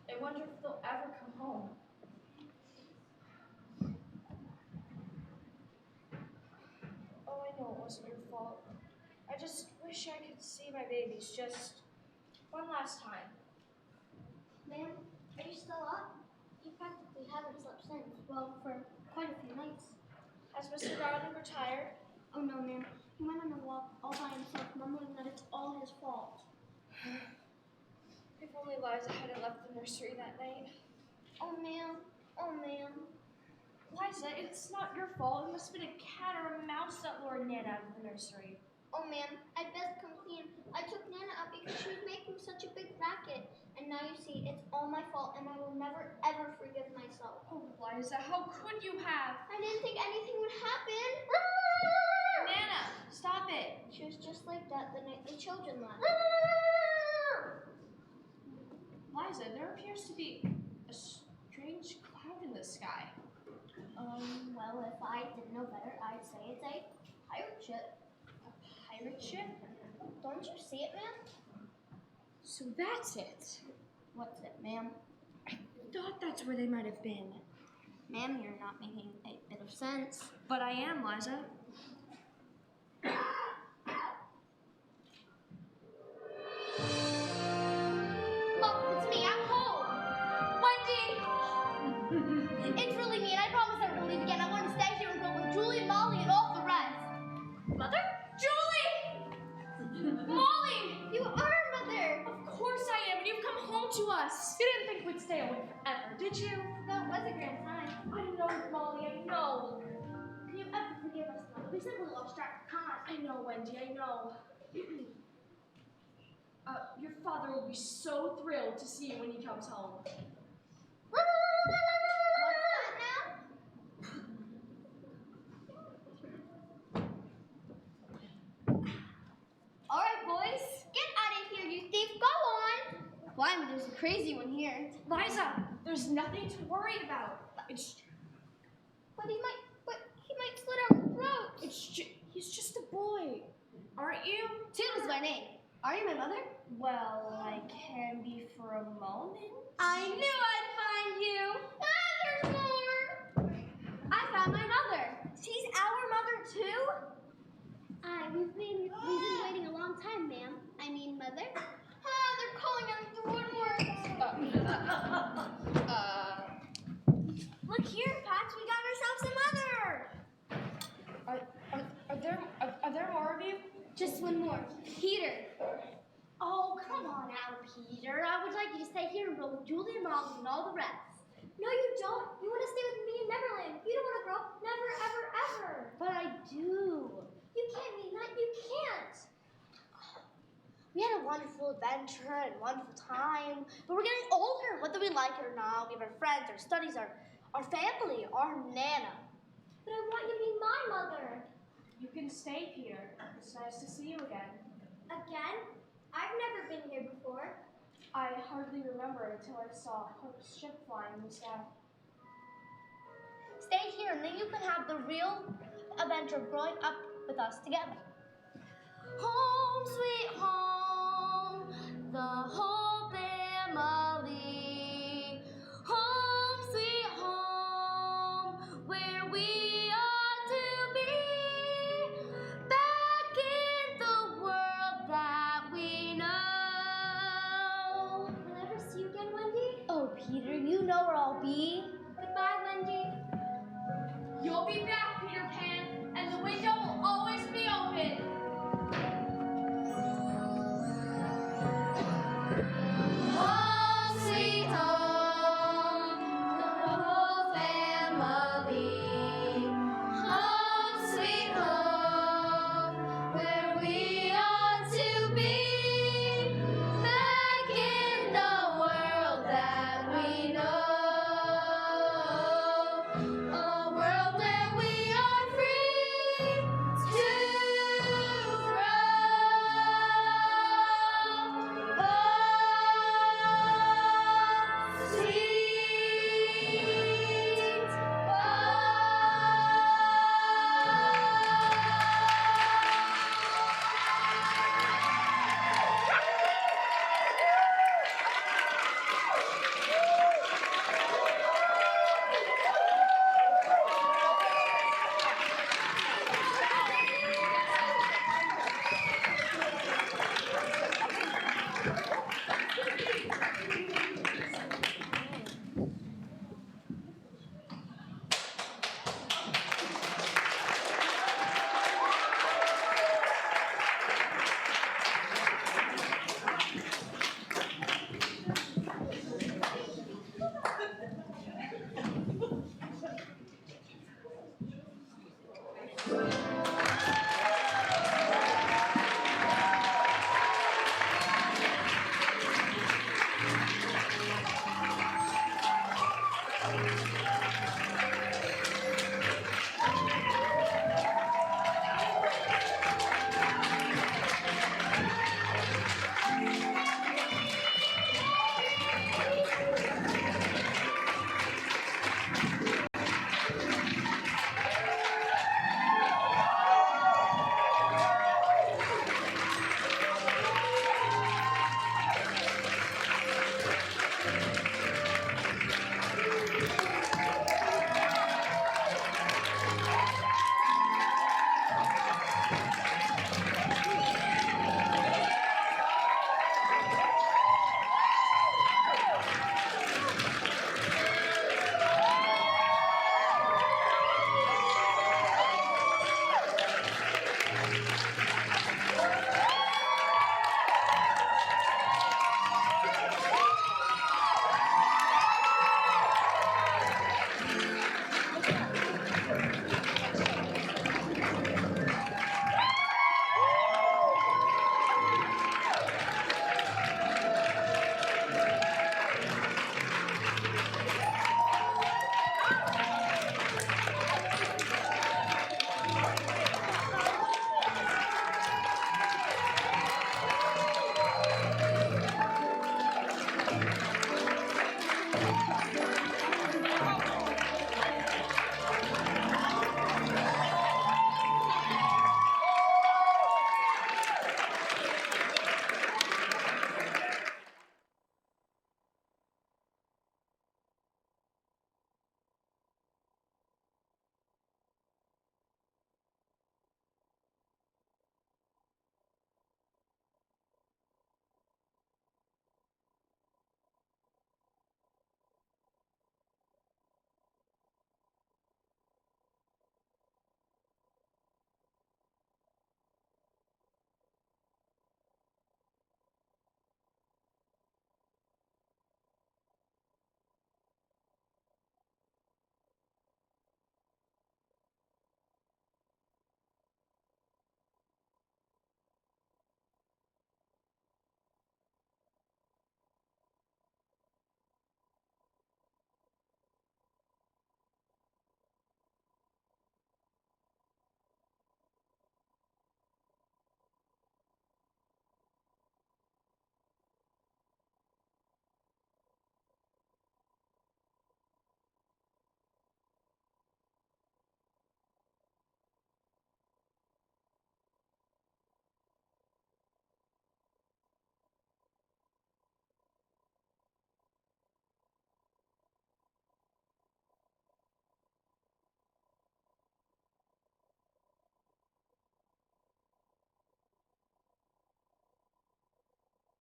I wonder if they'll ever come home. Oh, I know it wasn't your fault. I just wish I could see my babies just one last time. Ma'am, are you still up? You practically haven't slept since. Well, for quite a few nights. Has Mr. Darling retired? Oh no, ma'am. He went on a walk all by himself, mumbling that it's all his fault. If only Liza hadn't left the nursery that night. Oh, ma'am. Oh, ma'am. Liza, it's not your fault. It must have been a cat or a mouse that lured Nana out of the nursery. Oh, ma'am, I'd best come clean. I took Nana out because she was making such a big racket. And now you see, it's all my fault, and I will never, ever forgive myself. Oh, Liza, how could you have? I didn't think anything would happen. Nana, stop it. She was just like that the night the children left. Liza, there appears to be a strange cloud in the sky. Well, if I didn't know better, I'd say it's a pirate ship. A pirate ship? Don't you see it, ma'am? So that's it. What's it, ma'am? I thought that's where they might have been. Ma'am, you're not making a bit of sense. But I am, Liza. Look, it's me. I'm home. Wendy! It's really me, and I promise never to leave again. I want to stay here and go with Julie, Molly, and all the rest. Mother? Julie! Molly! You are Mother! Of course I am, and you've come home to us. You didn't think we'd stay away forever, did you? No, it was a grand time. I know, Molly, I know. Can you ever forgive us, Mother? We simply lost track of time. I know, Wendy, I know. Your father will be so thrilled to see you when he comes home. What's that now? All right, boys. Get out of here, you thief. Go on. Why? There's a crazy one here. Liza, there's nothing to worry about. But he might slit our throats. He's just a boy. Aren't you? Toodle's my name. Are you my mother? Well, I can be for a moment. I knew I'd find you. Ah, there's more. I found my mother. She's our mother too? We've been waiting a long time, ma'am. I mean, mother. Ah, they're calling us the woodworks. Look here, Patch. We got ourselves a mother. Are there more of you? Just one more. Peter. Oh, come on now, Peter. I would like you to stay here and roll with Julie and Molly and all the rest. No, you don't. You want to stay with me in Neverland. You don't want to grow up. Never, ever, ever. But I do. You can't mean that. You can't. We had a wonderful adventure and wonderful time. But we're getting older, whether we like it or not. We have our friends, our studies, our family, our Nana. But I want you to be my mother. You can stay, Peter. It's nice to see you again. Again? I've never been here before. I hardly remember until I saw Hope's ship flying in the sky. Stay here and then you can have the real adventure of growing up with us together. Home, sweet home, the whole family. Home, sweet home, where we ought to be. Back in the world that we know. Will I ever see you again, Wendy? Oh, Peter, you know where I'll be. Goodbye, Wendy. You'll be back.